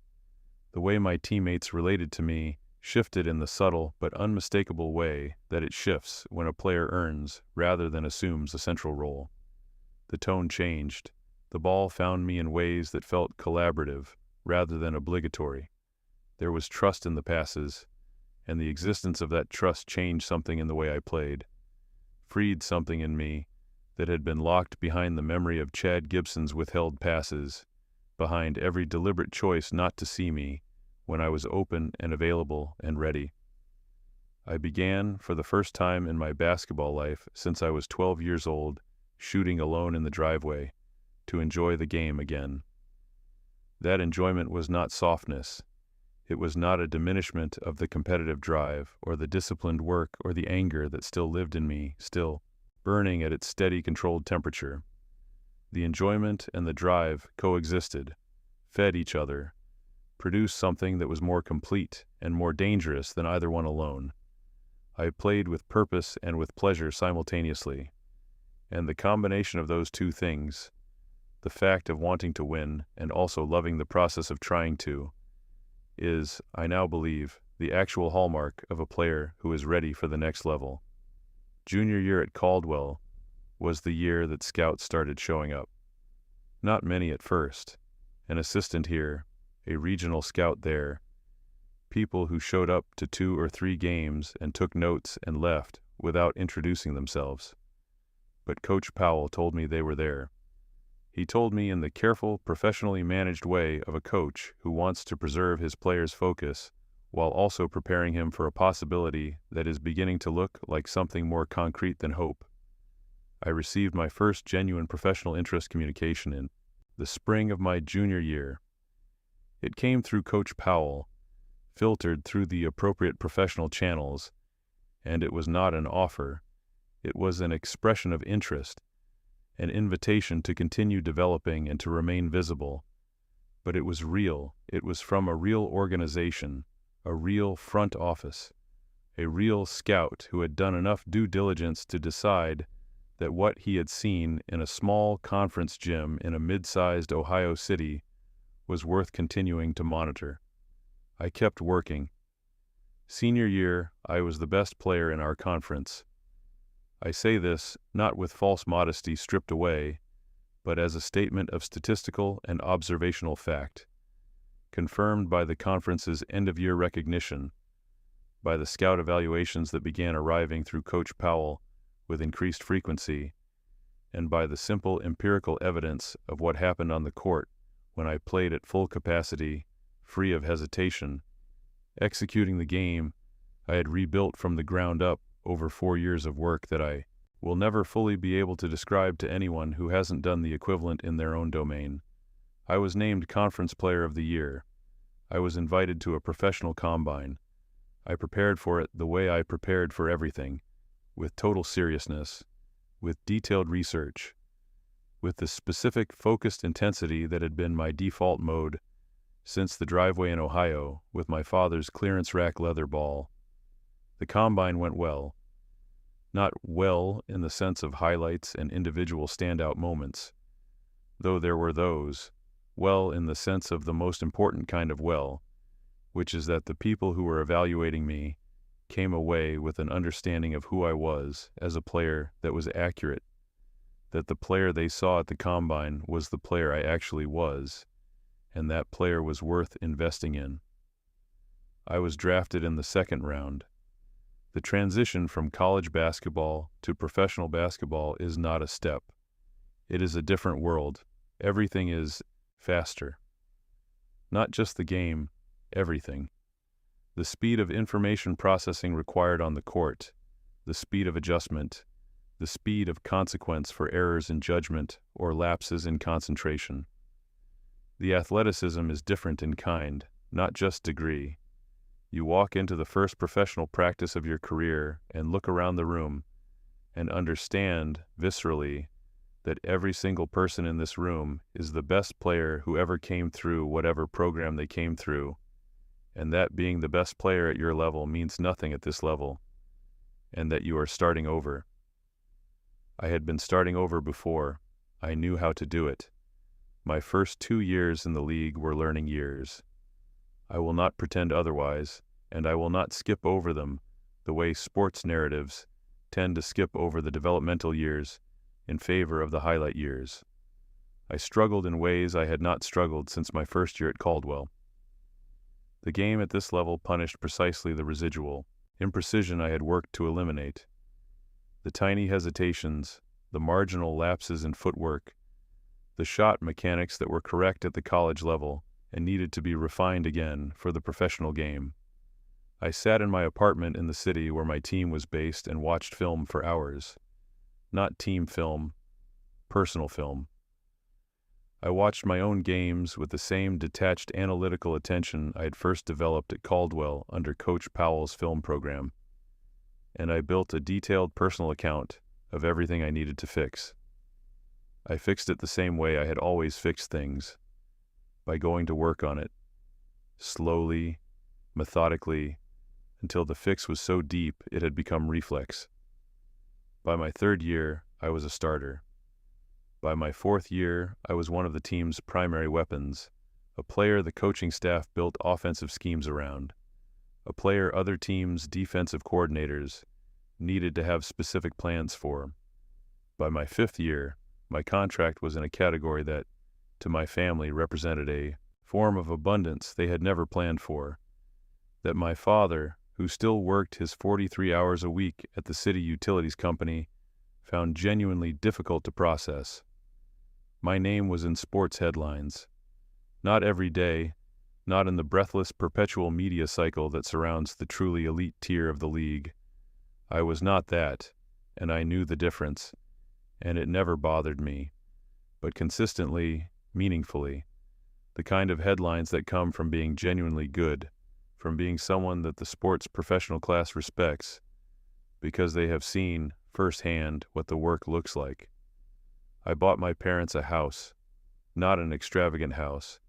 S1: The way my teammates related to me shifted in the subtle but unmistakable way that it shifts when a player earns rather than assumes a central role. The tone changed. The ball found me in ways that felt collaborative rather than obligatory. There was trust in the passes, and the existence of that trust changed something in the way I played, freed something in me that had been locked behind the memory of Chad Gibson's withheld passes, behind every deliberate choice not to see me when I was open and available and ready. I began, for the first time in my basketball life since I was 12 years old, shooting alone in the driveway, to enjoy the game again. That enjoyment was not softness. It was not a diminishment of the competitive drive, or the disciplined work, or the anger that still lived in me, still burning at its steady, controlled temperature. The enjoyment and the drive coexisted, fed each other, produced something that was more complete and more dangerous than either one alone. I played with purpose and with pleasure simultaneously, and the combination of those 2 things, the fact of wanting to win and also loving the process of trying to, is, I now believe, the actual hallmark of a player who is ready for the next level. Junior year at Caldwell was the year that scouts started showing up. Not many at first. An assistant here, a regional scout there, people who showed up to 2 or 3 games and took notes and left without introducing themselves. But Coach Powell told me they were there. He told me in the careful, professionally managed way of a coach who wants to preserve his player's focus while also preparing him for a possibility that is beginning to look like something more concrete than hope. I received my first genuine professional interest communication in the spring of my junior year. It came through Coach Powell, filtered through the appropriate professional channels, and it was not an offer. It was an expression of interest, an invitation to continue developing and to remain visible. But it was real. It was from a real organization, a real front office, a real scout who had done enough due diligence to decide that what he had seen in a small conference gym in a mid-sized Ohio city was worth continuing to monitor. I kept working. Senior year, I was the best player in our conference. I say this not with false modesty stripped away, but as a statement of statistical and observational fact, confirmed by the conference's end-of-year recognition, by the scout evaluations that began arriving through Coach Powell with increased frequency, and by the simple empirical evidence of what happened on the court when I played at full capacity, free of hesitation, executing the game I had rebuilt from the ground up over 4 years of work that I will never fully be able to describe to anyone who hasn't done the equivalent in their own domain. I was named Conference Player of the Year. I was invited to a professional combine. I prepared for it the way I prepared for everything, with total seriousness, with detailed research, with the specific focused intensity that had been my default mode since the driveway in Ohio with my father's clearance rack leather ball. The combine went well. Not well in the sense of highlights and individual standout moments, though there were those, well in the sense of the most important kind of well, which is that the people who were evaluating me came away with an understanding of who I was as a player that was accurate, that the player they saw at the combine was the player I actually was, and that player was worth investing in. I was drafted in the second round. The transition from college basketball to professional basketball is not a step. It is a different world. Everything is faster. Not just the game, everything. The speed of information processing required on the court, the speed of adjustment, the speed of consequence for errors in judgment or lapses in concentration. The athleticism is different in kind, not just degree. You walk into the first professional practice of your career and look around the room and understand viscerally that every single person in this room is the best player who ever came through whatever program they came through, and that being the best player at your level means nothing at this level, and that you are starting over. I had been starting over before. I knew how to do it. My first 2 years in the league were learning years. I will not pretend otherwise, and I will not skip over them the way sports narratives tend to skip over the developmental years in favor of the highlight years. I struggled in ways I had not struggled since my first year at Caldwell. The game at this level punished precisely the residual imprecision I had worked to eliminate. The tiny hesitations, the marginal lapses in footwork, the shot mechanics that were correct at the college level and needed to be refined again for the professional game. I sat in my apartment in the city where my team was based and watched film for hours. Not team film, personal film. I watched my own games with the same detached analytical attention I had first developed at Caldwell under Coach Powell's film program, and I built a detailed personal account of everything I needed to fix. I fixed it the same way I had always fixed things, by going to work on it, slowly, methodically, until the fix was so deep it had become reflex. By my third year, I was a starter. By my fourth year, I was one of the team's primary weapons, a player the coaching staff built offensive schemes around, a player other teams' defensive coordinators needed to have specific plans for. By my fifth year, my contract was in a category that, to my family, represented a form of abundance they had never planned for, that my father, who still worked his 43 hours a week at the city utilities company, found genuinely difficult to process. My name was in sports headlines. Not every day, not in the breathless perpetual media cycle that surrounds the truly elite tier of the league. I was not that, and I knew the difference, and it never bothered me, but consistently, meaningfully, the kind of headlines that come from being genuinely good, from being someone that the sports professional class respects, because they have seen firsthand what the work looks like. I bought my parents a house, not an extravagant house.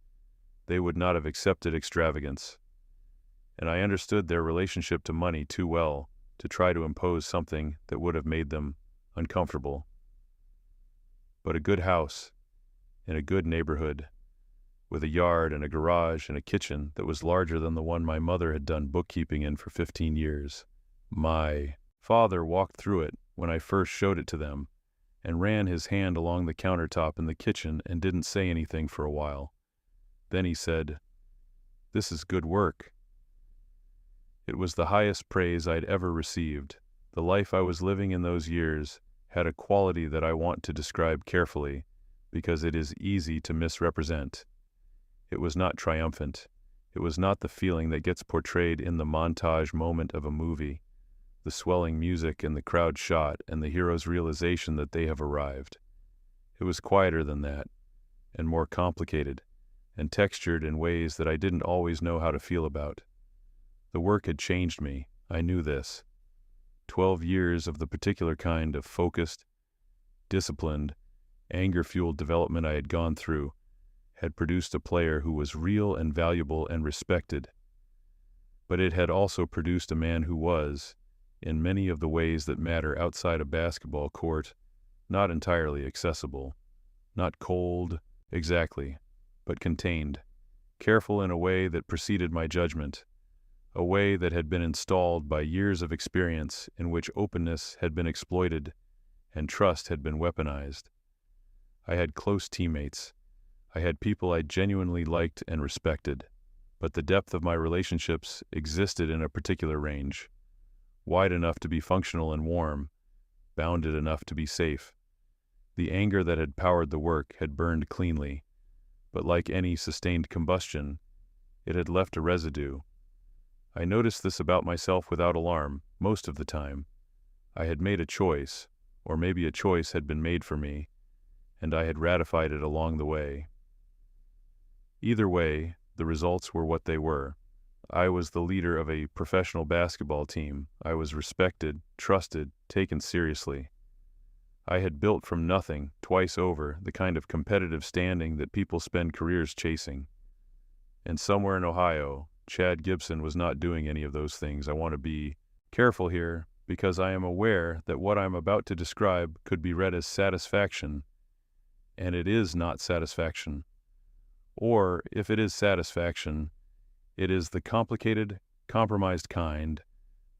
S1: They would not have accepted extravagance, and I understood their relationship to money too well to try to impose something that would have made them uncomfortable. but a good house in a good neighborhood, with a yard and a garage and a kitchen that was larger than the one my mother had done bookkeeping in for 15 years. My father walked through it when I first showed it to them, and ran his hand along the countertop in the kitchen and didn't say anything for a while. Then he said, "This is good work." It was the highest praise I'd ever received. The life I was living in those years had a quality that I want to describe carefully, because it is easy to misrepresent. It was not triumphant. It was not the feeling that gets portrayed in the montage moment of a movie, the swelling music and the crowd shot and the hero's realization that they have arrived. It was quieter than that, and more complicated, and textured in ways that I didn't always know how to feel about. The work had changed me, I knew this. 12 years of the particular kind of focused, disciplined, anger-fueled development I had gone through had produced a player who was real and valuable and respected. But it had also produced a man who was, in many of the ways that matter outside a basketball court, not entirely accessible, not cold, exactly, but contained, careful in a way that preceded my judgment, a way that had been installed by years of experience in which openness had been exploited and trust had been weaponized. I had close teammates. I had people I genuinely liked and respected, but the depth of my relationships existed in a particular range, wide enough to be functional and warm, bounded enough to be safe. The anger that had powered the work had burned cleanly, but like any sustained combustion, it had left a residue. I noticed this about myself without alarm, most of the time. I had made a choice, or maybe a choice had been made for me, and I had ratified it along the way. Either way, the results were what they were. I was the leader of a professional basketball team. I was respected, trusted, taken seriously. I had built from nothing, twice over, the kind of competitive standing that people spend careers chasing. And somewhere in Ohio, Chad Gibson was not doing any of those things. I want to be careful here, because I am aware that what I'm about to describe could be read as satisfaction, and it is not satisfaction. Or, if it is satisfaction, it is the complicated, compromised kind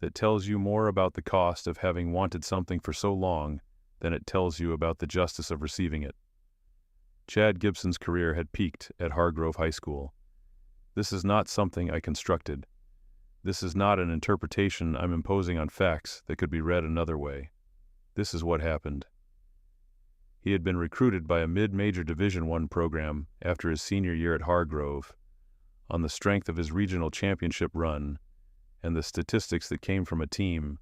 S1: that tells you more about the cost of having wanted something for so long than it tells you about the justice of receiving it. Chad Gibson's career had peaked at Hargrove High School. This is not something I constructed. This is not an interpretation I'm imposing on facts that could be read another way. This is what happened. He had been recruited by a mid-major Division I program after his senior year at Hargrove, on the strength of his regional championship run and the statistics that came from a team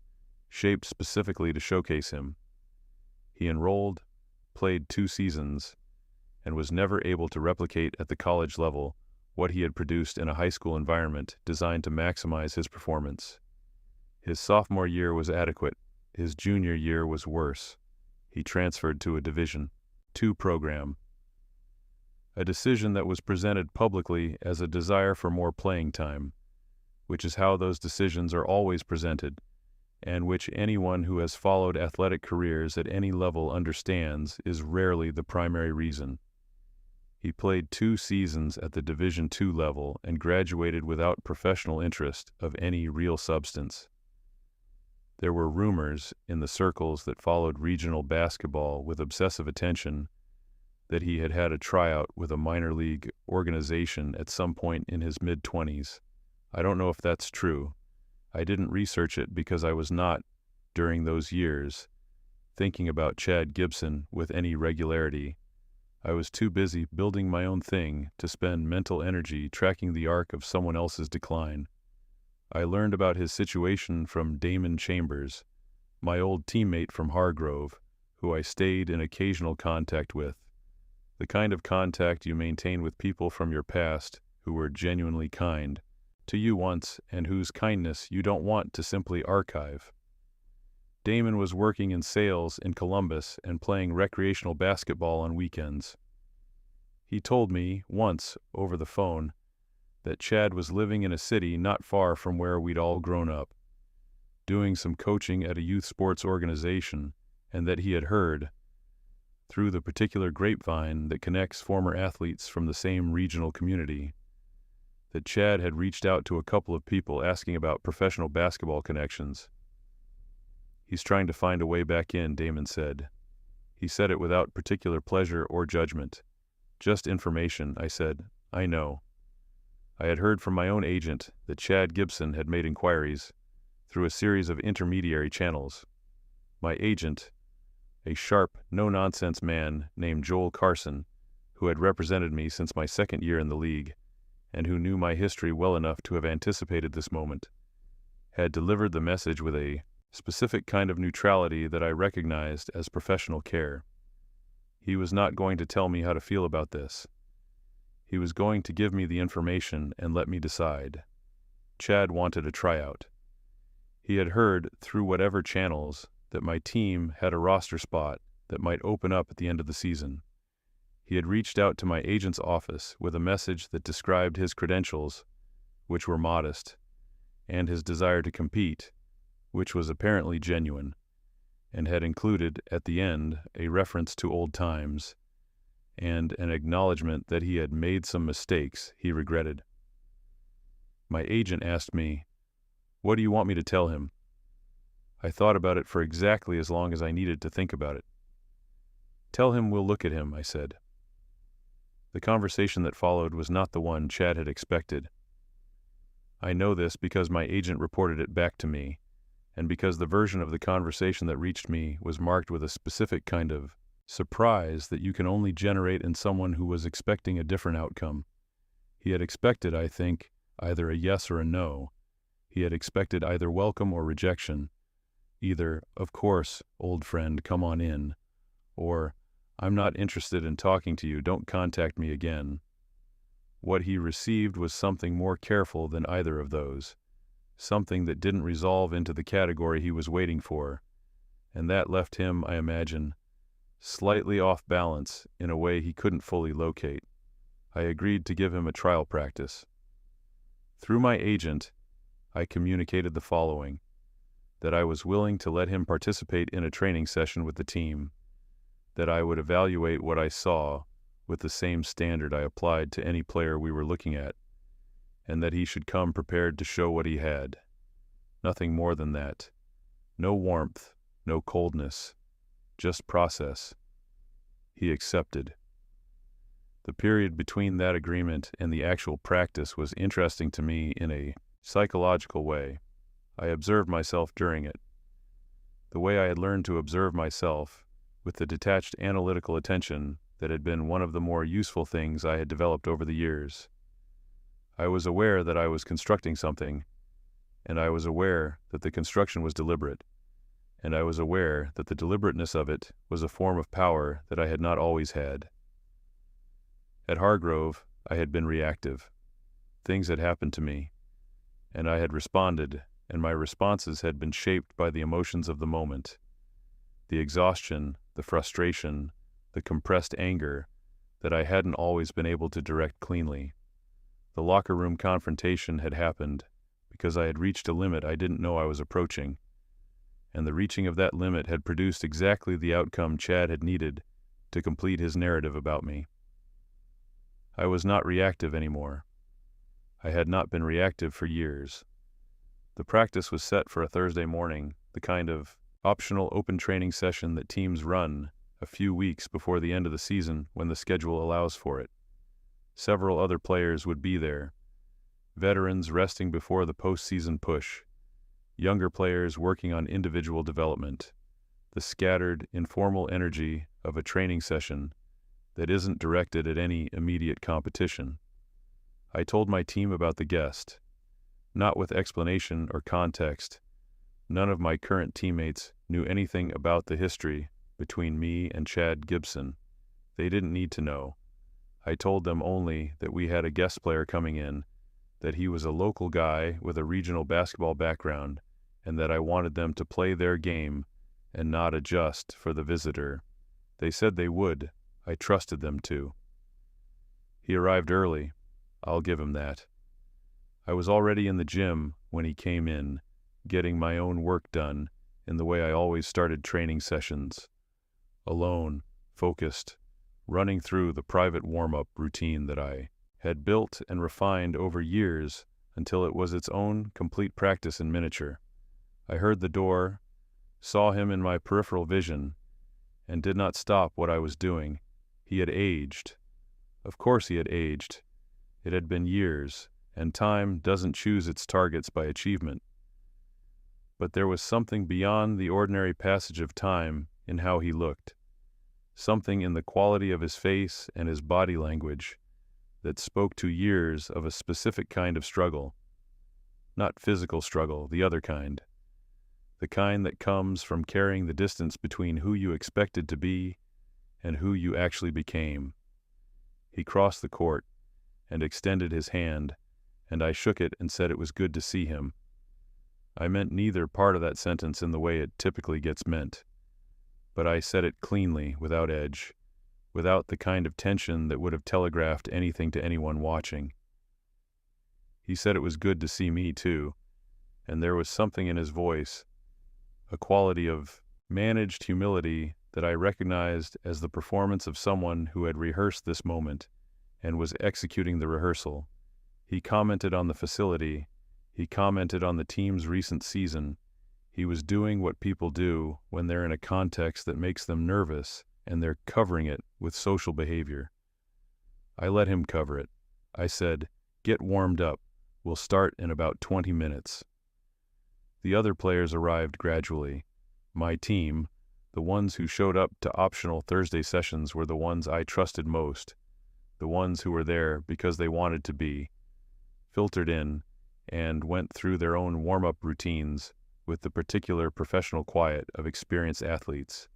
S1: shaped specifically to showcase him. He enrolled, played 2 seasons, and was never able to replicate at the college level what he had produced in a high school environment designed to maximize his performance. His sophomore year was adequate. His junior year was worse. He transferred to a Division II program. A decision that was presented publicly as a desire for more playing time, which is how those decisions are always presented, and which anyone who has followed athletic careers at any level understands is rarely the primary reason. He played 2 seasons at the Division II level and graduated without professional interest of any real substance. There were rumors in the circles that followed regional basketball with obsessive attention that he had had a tryout with a minor league organization at some point in his mid-20s. I don't know if that's true. I didn't research it because I was not, during those years, thinking about Chad Gibson with any regularity. I was too busy building my own thing to spend mental energy tracking the arc of someone else's decline. I learned about his situation from Damon Chambers, my old teammate from Hargrove, who I stayed in occasional contact with. The kind of contact you maintain with people from your past who were genuinely kind to you once and whose kindness you don't want to simply archive. Damon was working in sales in Columbus and playing recreational basketball on weekends. He told me once over the phone that Chad was living in a city not far from where we'd all grown up, doing some coaching at a youth sports organization, and that he had heard through the particular grapevine that connects former athletes from the same regional community, that Chad had reached out to a couple of people asking about professional basketball connections. "He's trying to find a way back in," Damon said. He said it without particular pleasure or judgment. "Just information," I said. "I know." I had heard from my own agent that Chad Gibson had made inquiries through a series of intermediary channels. My agent, a sharp, no-nonsense man named Joel Carson, who had represented me since my second year in the league, and who knew my history well enough to have anticipated this moment, had delivered the message with a specific kind of neutrality that I recognized as professional care. He was not going to tell me how to feel about this. He was going to give me the information and let me decide. Chad wanted a tryout. He had heard, through whatever channels, that my team had a roster spot that might open up at the end of the season. He had reached out to my agent's office with a message that described his credentials, which were modest, and his desire to compete, which was apparently genuine, and had included, at the end, a reference to old times, and an acknowledgement that he had made some mistakes he regretted. My agent asked me, "What do you want me to tell him?" I thought about it for exactly as long as I needed to think about it. "Tell him we'll look at him," I said. The conversation that followed was not the one Chad had expected. I know this because my agent reported it back to me, and because the version of the conversation that reached me was marked with a specific kind of surprise that you can only generate in someone who was expecting a different outcome. He had expected, I think, either a yes or a no. He had expected either welcome or rejection, either, "Of course, old friend, come on in," or "I'm not interested in talking to you, don't contact me again." What he received was something more careful than either of those, something that didn't resolve into the category he was waiting for, and that left him, I imagine, slightly off balance in a way he couldn't fully locate. I agreed to give him a trial practice. Through my agent, I communicated the following: that I was willing to let him participate in a training session with the team, that I would evaluate what I saw with the same standard I applied to any player we were looking at, and that he should come prepared to show what he had. Nothing more than that. No warmth, no coldness, just process. He accepted. The period between that agreement and the actual practice was interesting to me in a psychological way. I observed myself during it. The way I had learned to observe myself, with the detached analytical attention that had been one of the more useful things I had developed over the years. I was aware that I was constructing something, and I was aware that the construction was deliberate, and I was aware that the deliberateness of it was a form of power that I had not always had. At Hargrove, I had been reactive. Things had happened to me, and I had responded, and my responses had been shaped by the emotions of the moment. The exhaustion, the frustration, the compressed anger that I hadn't always been able to direct cleanly. The locker room confrontation had happened because I had reached a limit I didn't know I was approaching, and the reaching of that limit had produced exactly the outcome Chad had needed to complete his narrative about me. I was not reactive anymore. I had not been reactive for years. The practice was set for a Thursday morning, the kind of optional open training session that teams run a few weeks before the end of the season when the schedule allows for it. Several other players would be there, veterans resting before the postseason push, younger players working on individual development, the scattered, informal energy of a training session that isn't directed at any immediate competition. I told my team about the guest, not with explanation or context. None of my current teammates knew anything about the history between me and Chad Gibson. They didn't need to know. I told them only that we had a guest player coming in, that he was a local guy with a regional basketball background, and that I wanted them to play their game and not adjust for the visitor. They said they would. I trusted them to. He arrived early. I'll give him that. I was already in the gym when he came in, getting my own work done in the way I always started training sessions. Alone, focused, running through the private warm-up routine that I had built and refined over years until it was its own complete practice in miniature. I heard the door, saw him in my peripheral vision, and did not stop what I was doing. He had aged. Of course he had aged. It had been years, and time doesn't choose its targets by achievement. But there was something beyond the ordinary passage of time in how he looked, something in the quality of his face and his body language that spoke to years of a specific kind of struggle. Not physical struggle, the other kind. The kind that comes from carrying the distance between who you expected to be and who you actually became. He crossed the court and extended his hand, and I shook it and said it was good to see him. I meant neither part of that sentence in the way it typically gets meant, but I said it cleanly, without edge, without the kind of tension that would have telegraphed anything to anyone watching. He said it was good to see me, too, and there was something in his voice, a quality of managed humility that I recognized as the performance of someone who had rehearsed this moment and was executing the rehearsal. He commented on the facility. He commented on the team's recent season. He was doing what people do when they're in a context that makes them nervous and they're covering it with social behavior. I let him cover it. I said, "Get warmed up. We'll start in about 20 minutes." The other players arrived gradually. My team, the ones who showed up to optional Thursday sessions, were the ones I trusted most, the ones who were there because they wanted to be, filtered in, and went through their own warm-up routines with the particular professional quiet of experienced athletes.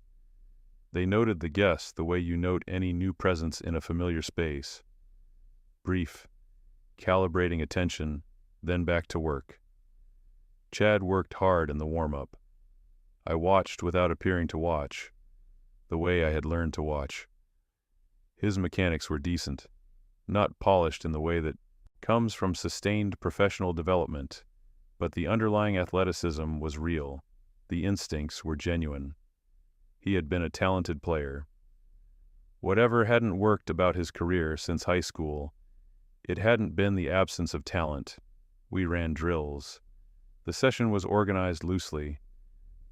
S1: They noted the guests the way you note any new presence in a familiar space. Brief, calibrating attention, then back to work. Chad worked hard in the warm-up. I watched without appearing to watch, the way I had learned to watch. His mechanics were decent, not polished in the way that comes from sustained professional development, but the underlying athleticism was real. The instincts were genuine. He had been a talented player. Whatever hadn't worked about his career since high school, it hadn't been the absence of talent. We ran drills. The session was organized loosely.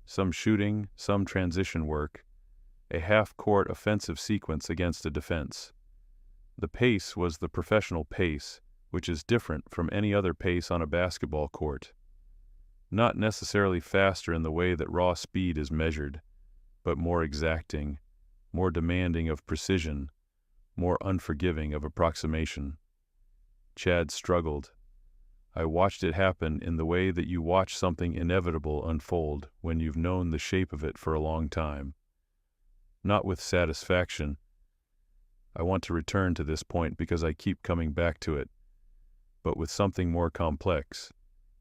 S1: Some shooting, some transition work, a half-court offensive sequence against a defense. The pace was the professional pace, which is different from any other pace on a basketball court. Not necessarily faster in the way that raw speed is measured, but more exacting, more demanding of precision, more unforgiving of approximation. Chad struggled. I watched it happen in the way that you watch something inevitable unfold when you've known the shape of it for a long time. Not with satisfaction. I want to return to this point because I keep coming back to it, but with something more complex,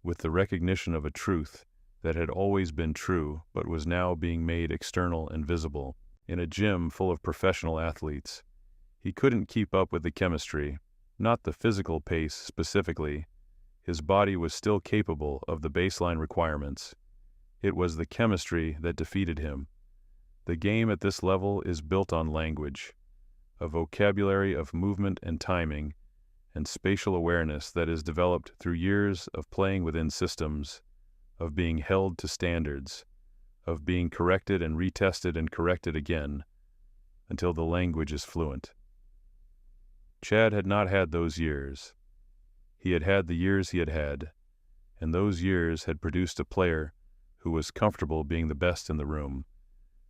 S1: with the recognition of a truth that had always been true but was now being made external and visible. In a gym full of professional athletes, he couldn't keep up with the chemistry, not the physical pace specifically. His body was still capable of the baseline requirements. It was the chemistry that defeated him. The game at this level is built on language, a vocabulary of movement and timing, and spatial awareness that is developed through years of playing within systems, of being held to standards, of being corrected and retested and corrected again, until the language is fluent. Chad had not had those years. He had had the years he had had, and those years had produced a player who was comfortable being the best in the room,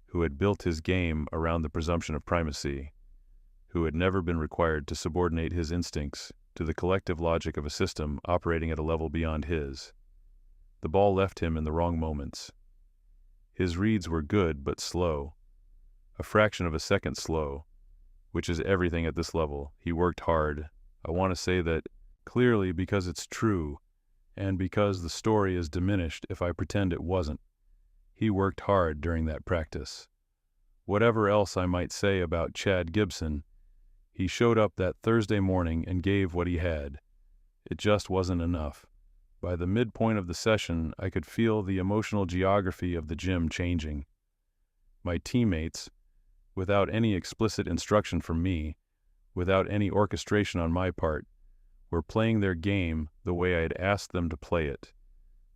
S1: who had built his game around the presumption of primacy, who had never been required to subordinate his instincts to the collective logic of a system operating at a level beyond his. The ball left him in the wrong moments. His reads were good but slow, a fraction of a second slow, which is everything at this level. He worked hard. I want to say that clearly because it's true, and because the story is diminished if I pretend it wasn't. He worked hard during that practice. Whatever else I might say about Chad Gibson, he showed up that Thursday morning and gave what he had. It just wasn't enough. By the midpoint of the session, I could feel the emotional geography of the gym changing. My teammates, without any explicit instruction from me, without any orchestration on my part, were playing their game the way I had asked them to play it,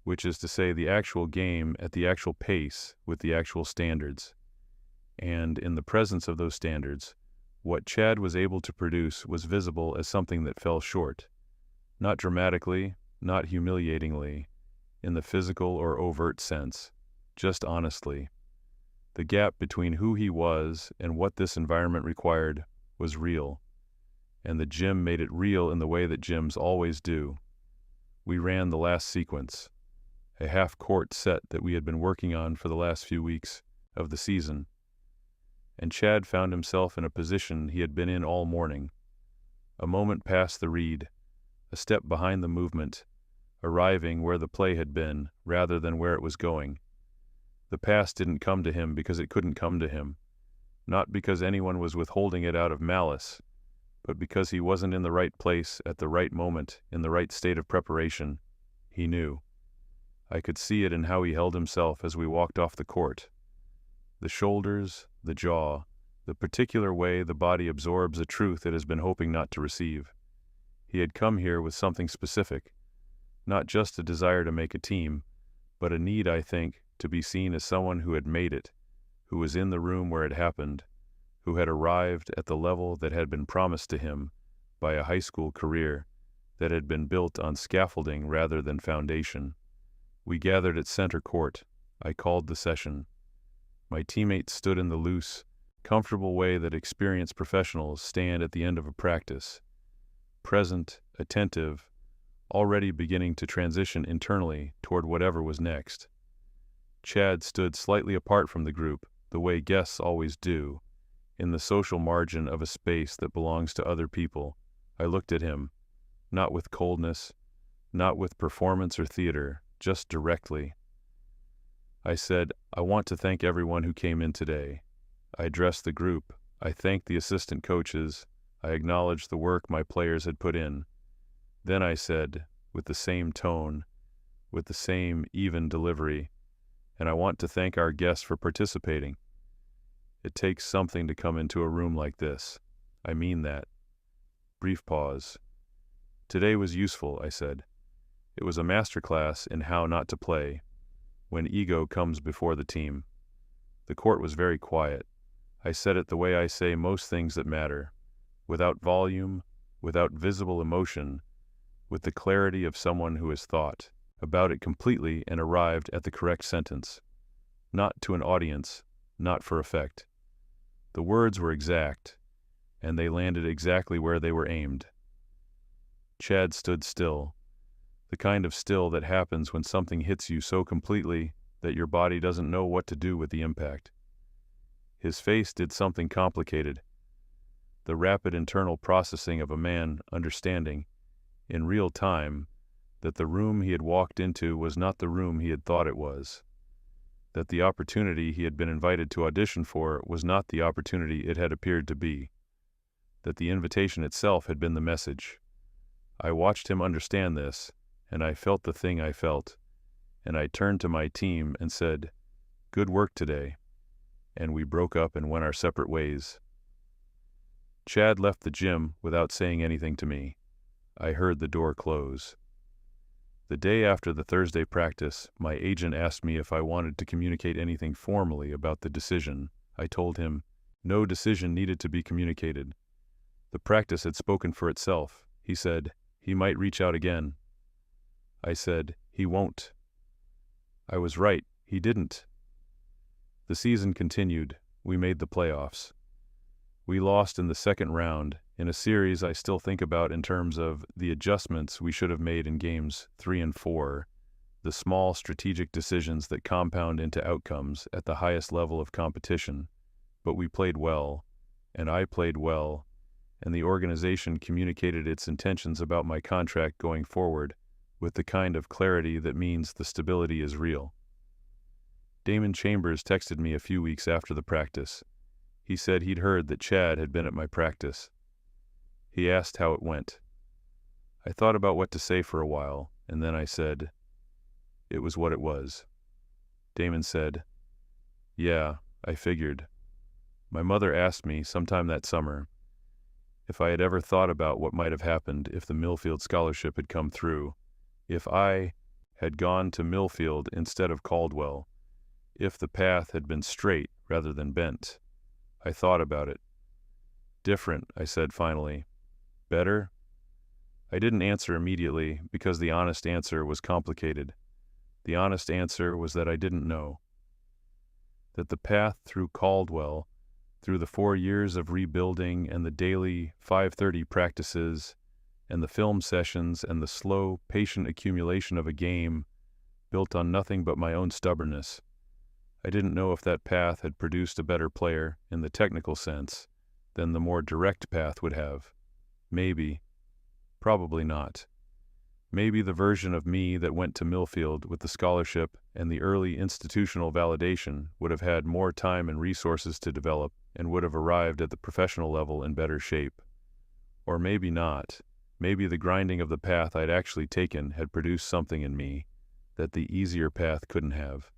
S1: which is to say the actual game at the actual pace with the actual standards. And in the presence of those standards, what Chad was able to produce was visible as something that fell short, not dramatically, not humiliatingly, in the physical or overt sense, just honestly. The gap between who he was and what this environment required was real, and the gym made it real in the way that gyms always do. We ran the last sequence, a half-court set that we had been working on for the last few weeks of the season, and Chad found himself in a position he had been in all morning. A moment past the read, a step behind the movement, arriving where the play had been rather than where it was going. The pass didn't come to him because it couldn't come to him, not because anyone was withholding it out of malice, but because he wasn't in the right place at the right moment, in the right state of preparation. He knew. I could see it in how he held himself as we walked off the court. The shoulders, the jaw, the particular way the body absorbs a truth it has been hoping not to receive. He had come here with something specific, not just a desire to make a team, but a need, I think, to be seen as someone who had made it, who was in the room where it happened, who had arrived at the level that had been promised to him by a high school career that had been built on scaffolding rather than foundation. We gathered at center court. I called the session. My teammates stood in the loose, comfortable way that experienced professionals stand at the end of a practice, present, attentive, already beginning to transition internally toward whatever was next. Chad stood slightly apart from the group, the way guests always do, in the social margin of a space that belongs to other people. I looked at him, not with coldness, not with performance or theater, just directly. I said, I want to thank everyone who came in today. I addressed the group. I thanked the assistant coaches. I acknowledged the work my players had put in. Then I said, with the same tone, with the same even delivery, and I want to thank our guests for participating. It takes something to come into a room like this. I mean that. Brief pause. Today was useful, I said. It was a masterclass in how not to play, when ego comes before the team. The court was very quiet. I said it the way I say most things that matter, without volume, without visible emotion, with the clarity of someone who has thought about it completely and arrived at the correct sentence. Not to an audience, not for effect. The words were exact, and they landed exactly where they were aimed. Chad stood still, the kind of still that happens when something hits you so completely that your body doesn't know what to do with the impact. His face did something complicated, the rapid internal processing of a man understanding, in real time, that the room he had walked into was not the room he had thought it was, that the opportunity he had been invited to audition for was not the opportunity it had appeared to be, that the invitation itself had been the message. I watched him understand this, and I felt the thing I felt, and I turned to my team and said, "Good work today," and we broke up and went our separate ways. Chad left the gym without saying anything to me. I heard the door close. The day after the Thursday practice, my agent asked me if I wanted to communicate anything formally about the decision. I told him, no decision needed to be communicated. The practice had spoken for itself. He said, he might reach out again. I said, he won't. I was right, he didn't. The season continued. We made the playoffs. We lost in the second round, in a series I still think about in terms of the adjustments we should have made in games 3 and 4, the small strategic decisions that compound into outcomes at the highest level of competition. But we played well, and I played well, and the organization communicated its intentions about my contract going forward with the kind of clarity that means the stability is real. Damon Chambers texted me a few weeks after the practice. He said he'd heard that Chad had been at my practice. He asked how it went. I thought about what to say for a while, and then I said, it was what it was. Damon said, yeah, I figured. My mother asked me sometime that summer if I had ever thought about what might have happened if the Millfield scholarship had come through, if I had gone to Millfield instead of Caldwell, if the path had been straight rather than bent. I thought about it. Different, I said finally. Better? I didn't answer immediately because the honest answer was complicated. The honest answer was that I didn't know. That the path through Caldwell, through the 4 years of rebuilding and the daily 5:30 practices and the film sessions and the slow, patient accumulation of a game built on nothing but my own stubbornness. I didn't know if that path had produced a better player, in the technical sense, than the more direct path would have. Maybe. Probably not. Maybe the version of me that went to Millfield with the scholarship and the early institutional validation would have had more time and resources to develop and would have arrived at the professional level in better shape. Or maybe not. Maybe the grinding of the path I'd actually taken had produced something in me that the easier path couldn't have.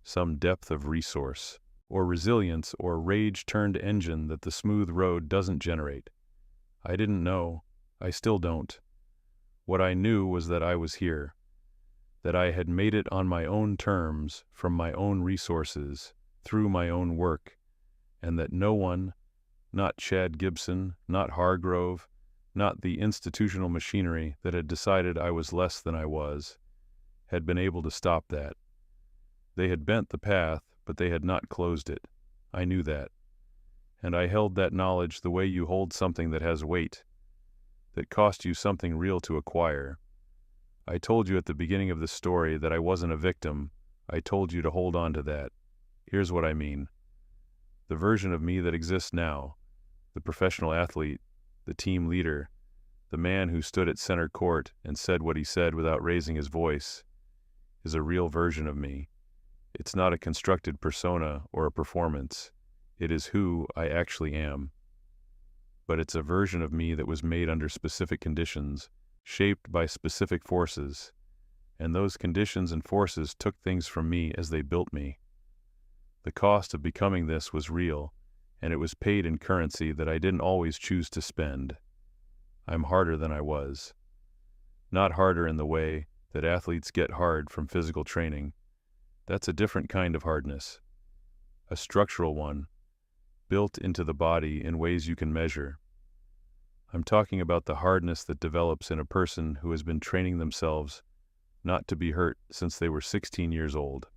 S1: Some depth of resource, or resilience, or rage-turned engine that the smooth road doesn't generate. I didn't know. I still don't. What I knew was that I was here, that I had made it on my own terms, from my own resources, through my own work, and that no one, not Chad Gibson, not Hargrove, not the institutional machinery that had decided I was less than I was, had been able to stop that. They had bent the path, but they had not closed it. I knew that. And I held that knowledge the way you hold something that has weight, that cost you something real to acquire. I told you at the beginning of the story that I wasn't a victim. I told you to hold on to that. Here's what I mean. The version of me that exists now, the professional athlete, the team leader, the man who stood at center court and said what he said without raising his voice, is a real version of me. It's not a constructed persona or a performance. It is who I actually am. But it's a version of me that was made under specific conditions, shaped by specific forces, and those conditions and forces took things from me as they built me. The cost of becoming this was real, and it was paid in currency that I didn't always choose to spend. I'm harder than I was. Not harder in the way that athletes get hard from physical training. That's a different kind of hardness. A structural one, built into the body in ways you can measure. I'm talking about the hardness that develops in a person who has been training themselves not to be hurt since they were 16 years old.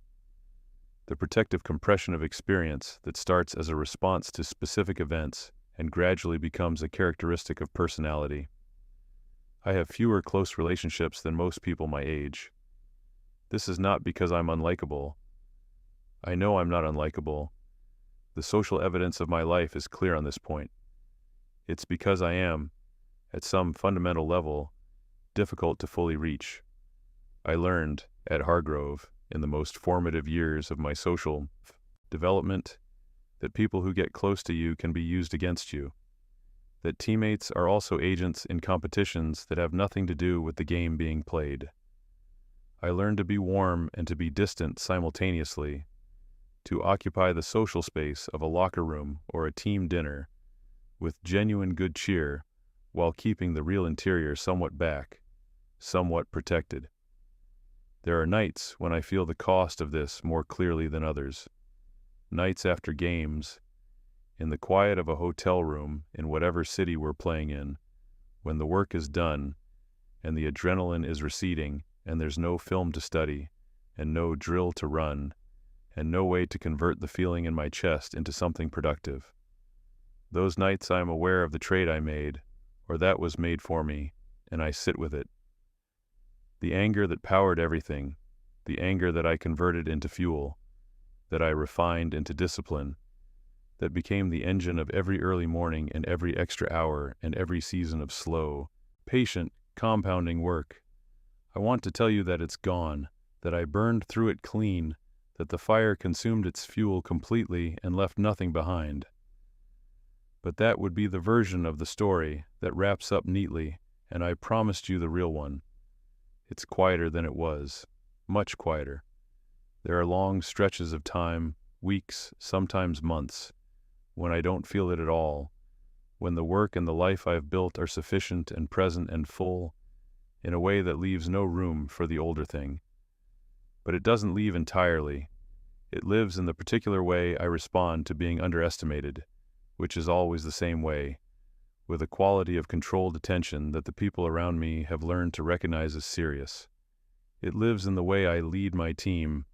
S1: The protective compression of experience that starts as a response to specific events and gradually becomes a characteristic of personality. I have fewer close relationships than most people my age. This is not because I'm unlikable. I know I'm not unlikable. The social evidence of my life is clear on this point. It's because I am, at some fundamental level, difficult to fully reach. I learned, at Hargrove, in the most formative years of my social development, that people who get close to you can be used against you, that teammates are also agents in competitions that have nothing to do with the game being played. I learned to be warm and to be distant simultaneously, to occupy the social space of a locker room or a team dinner with genuine good cheer while keeping the real interior somewhat back, somewhat protected. There are nights when I feel the cost of this more clearly than others. Nights after games, in the quiet of a hotel room in whatever city we're playing in, when the work is done and the adrenaline is receding and there's no film to study and no drill to run and no way to convert the feeling in my chest into something productive. Those nights I am aware of the trade I made, or that was made for me, and I sit with it. The anger that powered everything, the anger that I converted into fuel, that I refined into discipline, that became the engine of every early morning and every extra hour and every season of slow, patient, compounding work. I want to tell you that it's gone, that I burned through it clean, that the fire consumed its fuel completely and left nothing behind. But that would be the version of the story that wraps up neatly, and I promised you the real one. It's quieter than it was, much quieter. There are long stretches of time, weeks, sometimes months, when I don't feel it at all, when the work and the life I've built are sufficient and present and full, in a way that leaves no room for the older thing. But it doesn't leave entirely. It lives in the particular way I respond to being underestimated, which is always the same way, with a quality of controlled attention that the people around me have learned to recognize as serious. It lives in the way I lead my team,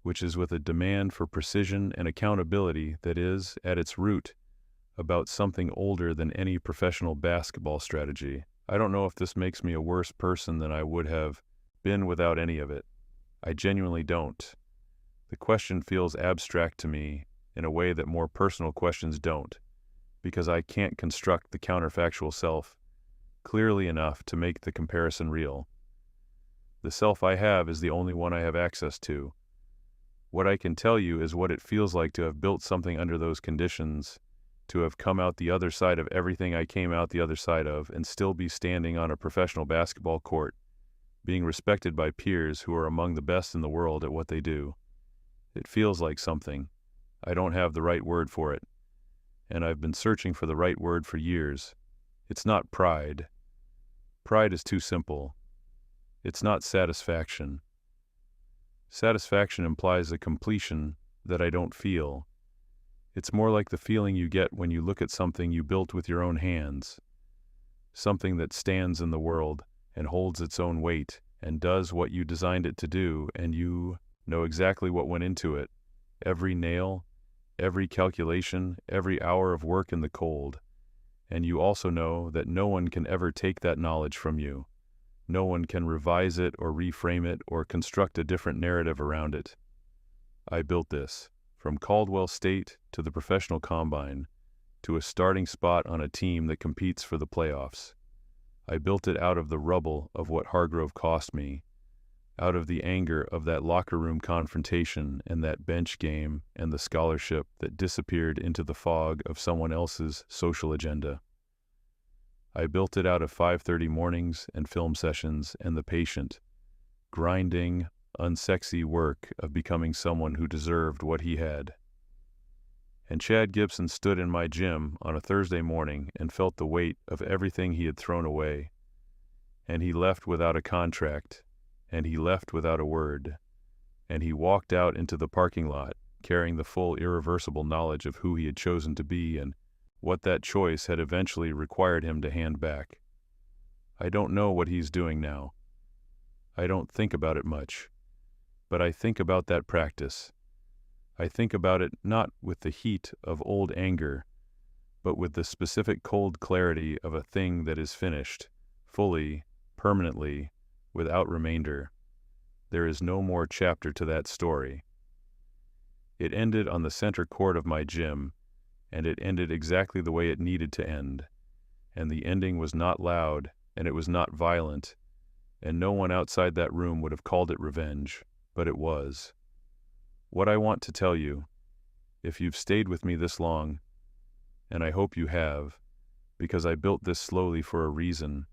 S1: which is with a demand for precision and accountability that is, at its root, about something older than any professional basketball strategy. I don't know if this makes me a worse person than I would have been without any of it. I genuinely don't. The question feels abstract to me in a way that more personal questions don't, because I can't construct the counterfactual self clearly enough to make the comparison real. The self I have is the only one I have access to. What I can tell you is what it feels like to have built something under those conditions, to have come out the other side of everything I came out the other side of, and still be standing on a professional basketball court, being respected by peers who are among the best in the world at what they do. It feels like something. I don't have the right word for it, and I've been searching for the right word for years. It's not pride. Pride is too simple. It's not satisfaction. Satisfaction implies a completion that I don't feel. It's more like the feeling you get when you look at something you built with your own hands, something that stands in the world and holds its own weight and does what you designed it to do, and you know exactly what went into it, every nail, every calculation, every hour of work in the cold, and you also know that no one can ever take that knowledge from you. No one can revise it or reframe it or construct a different narrative around it. I built this, from Caldwell State to the professional combine, to a starting spot on a team that competes for the playoffs. I built it out of the rubble of what Hargrove cost me, out of the anger of that locker room confrontation and that bench game and the scholarship that disappeared into the fog of someone else's social agenda. I built it out of 5:30 mornings and film sessions and the patient, grinding, unsexy work of becoming someone who deserved what he had. And Chad Gibson stood in my gym on a Thursday morning and felt the weight of everything he had thrown away. And he left without a contract, and he left without a word, and he walked out into the parking lot carrying the full irreversible knowledge of who he had chosen to be and what that choice had eventually required him to hand back. I don't know what he's doing now. I don't think about it much, but I think about that practice. I think about it not with the heat of old anger, but with the specific cold clarity of a thing that is finished, fully, permanently, without remainder. There is no more chapter to that story. It ended on the center court of my gym, and it ended exactly the way it needed to end. And the ending was not loud, and it was not violent, and no one outside that room would have called it revenge, but it was. What I want to tell you, if you've stayed with me this long, and I hope you have, because I built this slowly for a reason,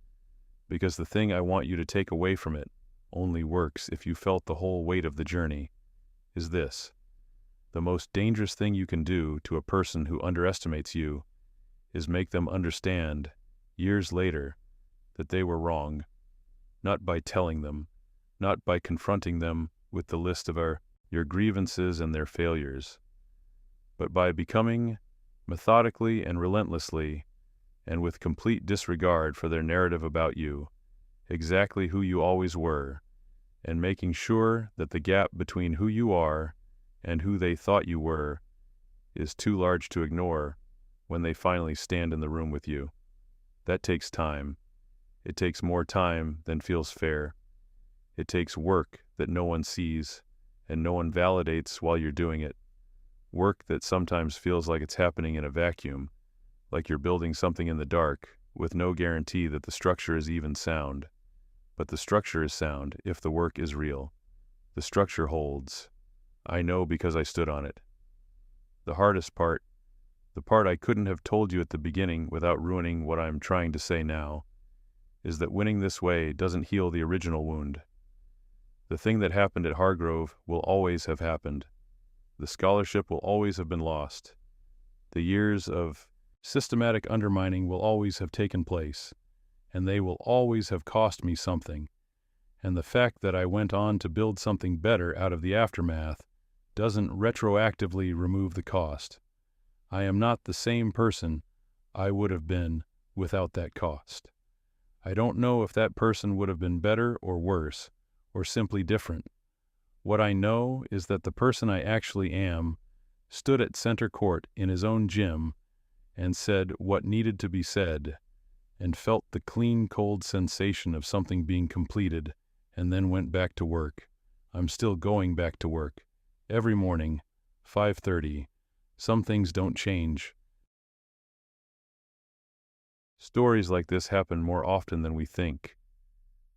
S1: because the thing I want you to take away from it only works if you felt the whole weight of the journey, is this. The most dangerous thing you can do to a person who underestimates you is make them understand, years later, that they were wrong, not by telling them, not by confronting them with the list of your grievances and their failures, but by becoming, methodically and relentlessly, and with complete disregard for their narrative about you, exactly who you always were, and making sure that the gap between who you are and who they thought you were is too large to ignore when they finally stand in the room with you. That takes time. It takes more time than feels fair. It takes work that no one sees and no one validates while you're doing it. Work that sometimes feels like it's happening in a vacuum, like you're building something in the dark with no guarantee that the structure is even sound. But the structure is sound if the work is real. The structure holds. I know because I stood on it. The hardest part, the part I couldn't have told you at the beginning without ruining what I'm trying to say now, is that winning this way doesn't heal the original wound. The thing that happened at Hargrove will always have happened. The scholarship will always have been lost. The years of systematic undermining will always have taken place, and they will always have cost me something. And the fact that I went on to build something better out of the aftermath doesn't retroactively remove the cost. I am not the same person I would have been without that cost. I don't know if that person would have been better or worse, or simply different. What I know is that the person I actually am stood at center court in his own gym and said what needed to be said, and felt the clean, cold sensation of something being completed, and then went back to work. I'm still going back to work. Every morning, 5:30. Some things don't change. Stories like this happen more often than we think.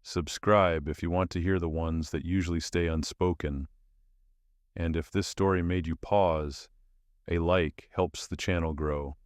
S1: Subscribe if you want to hear the ones that usually stay unspoken. And if this story made you pause, a like helps the channel grow.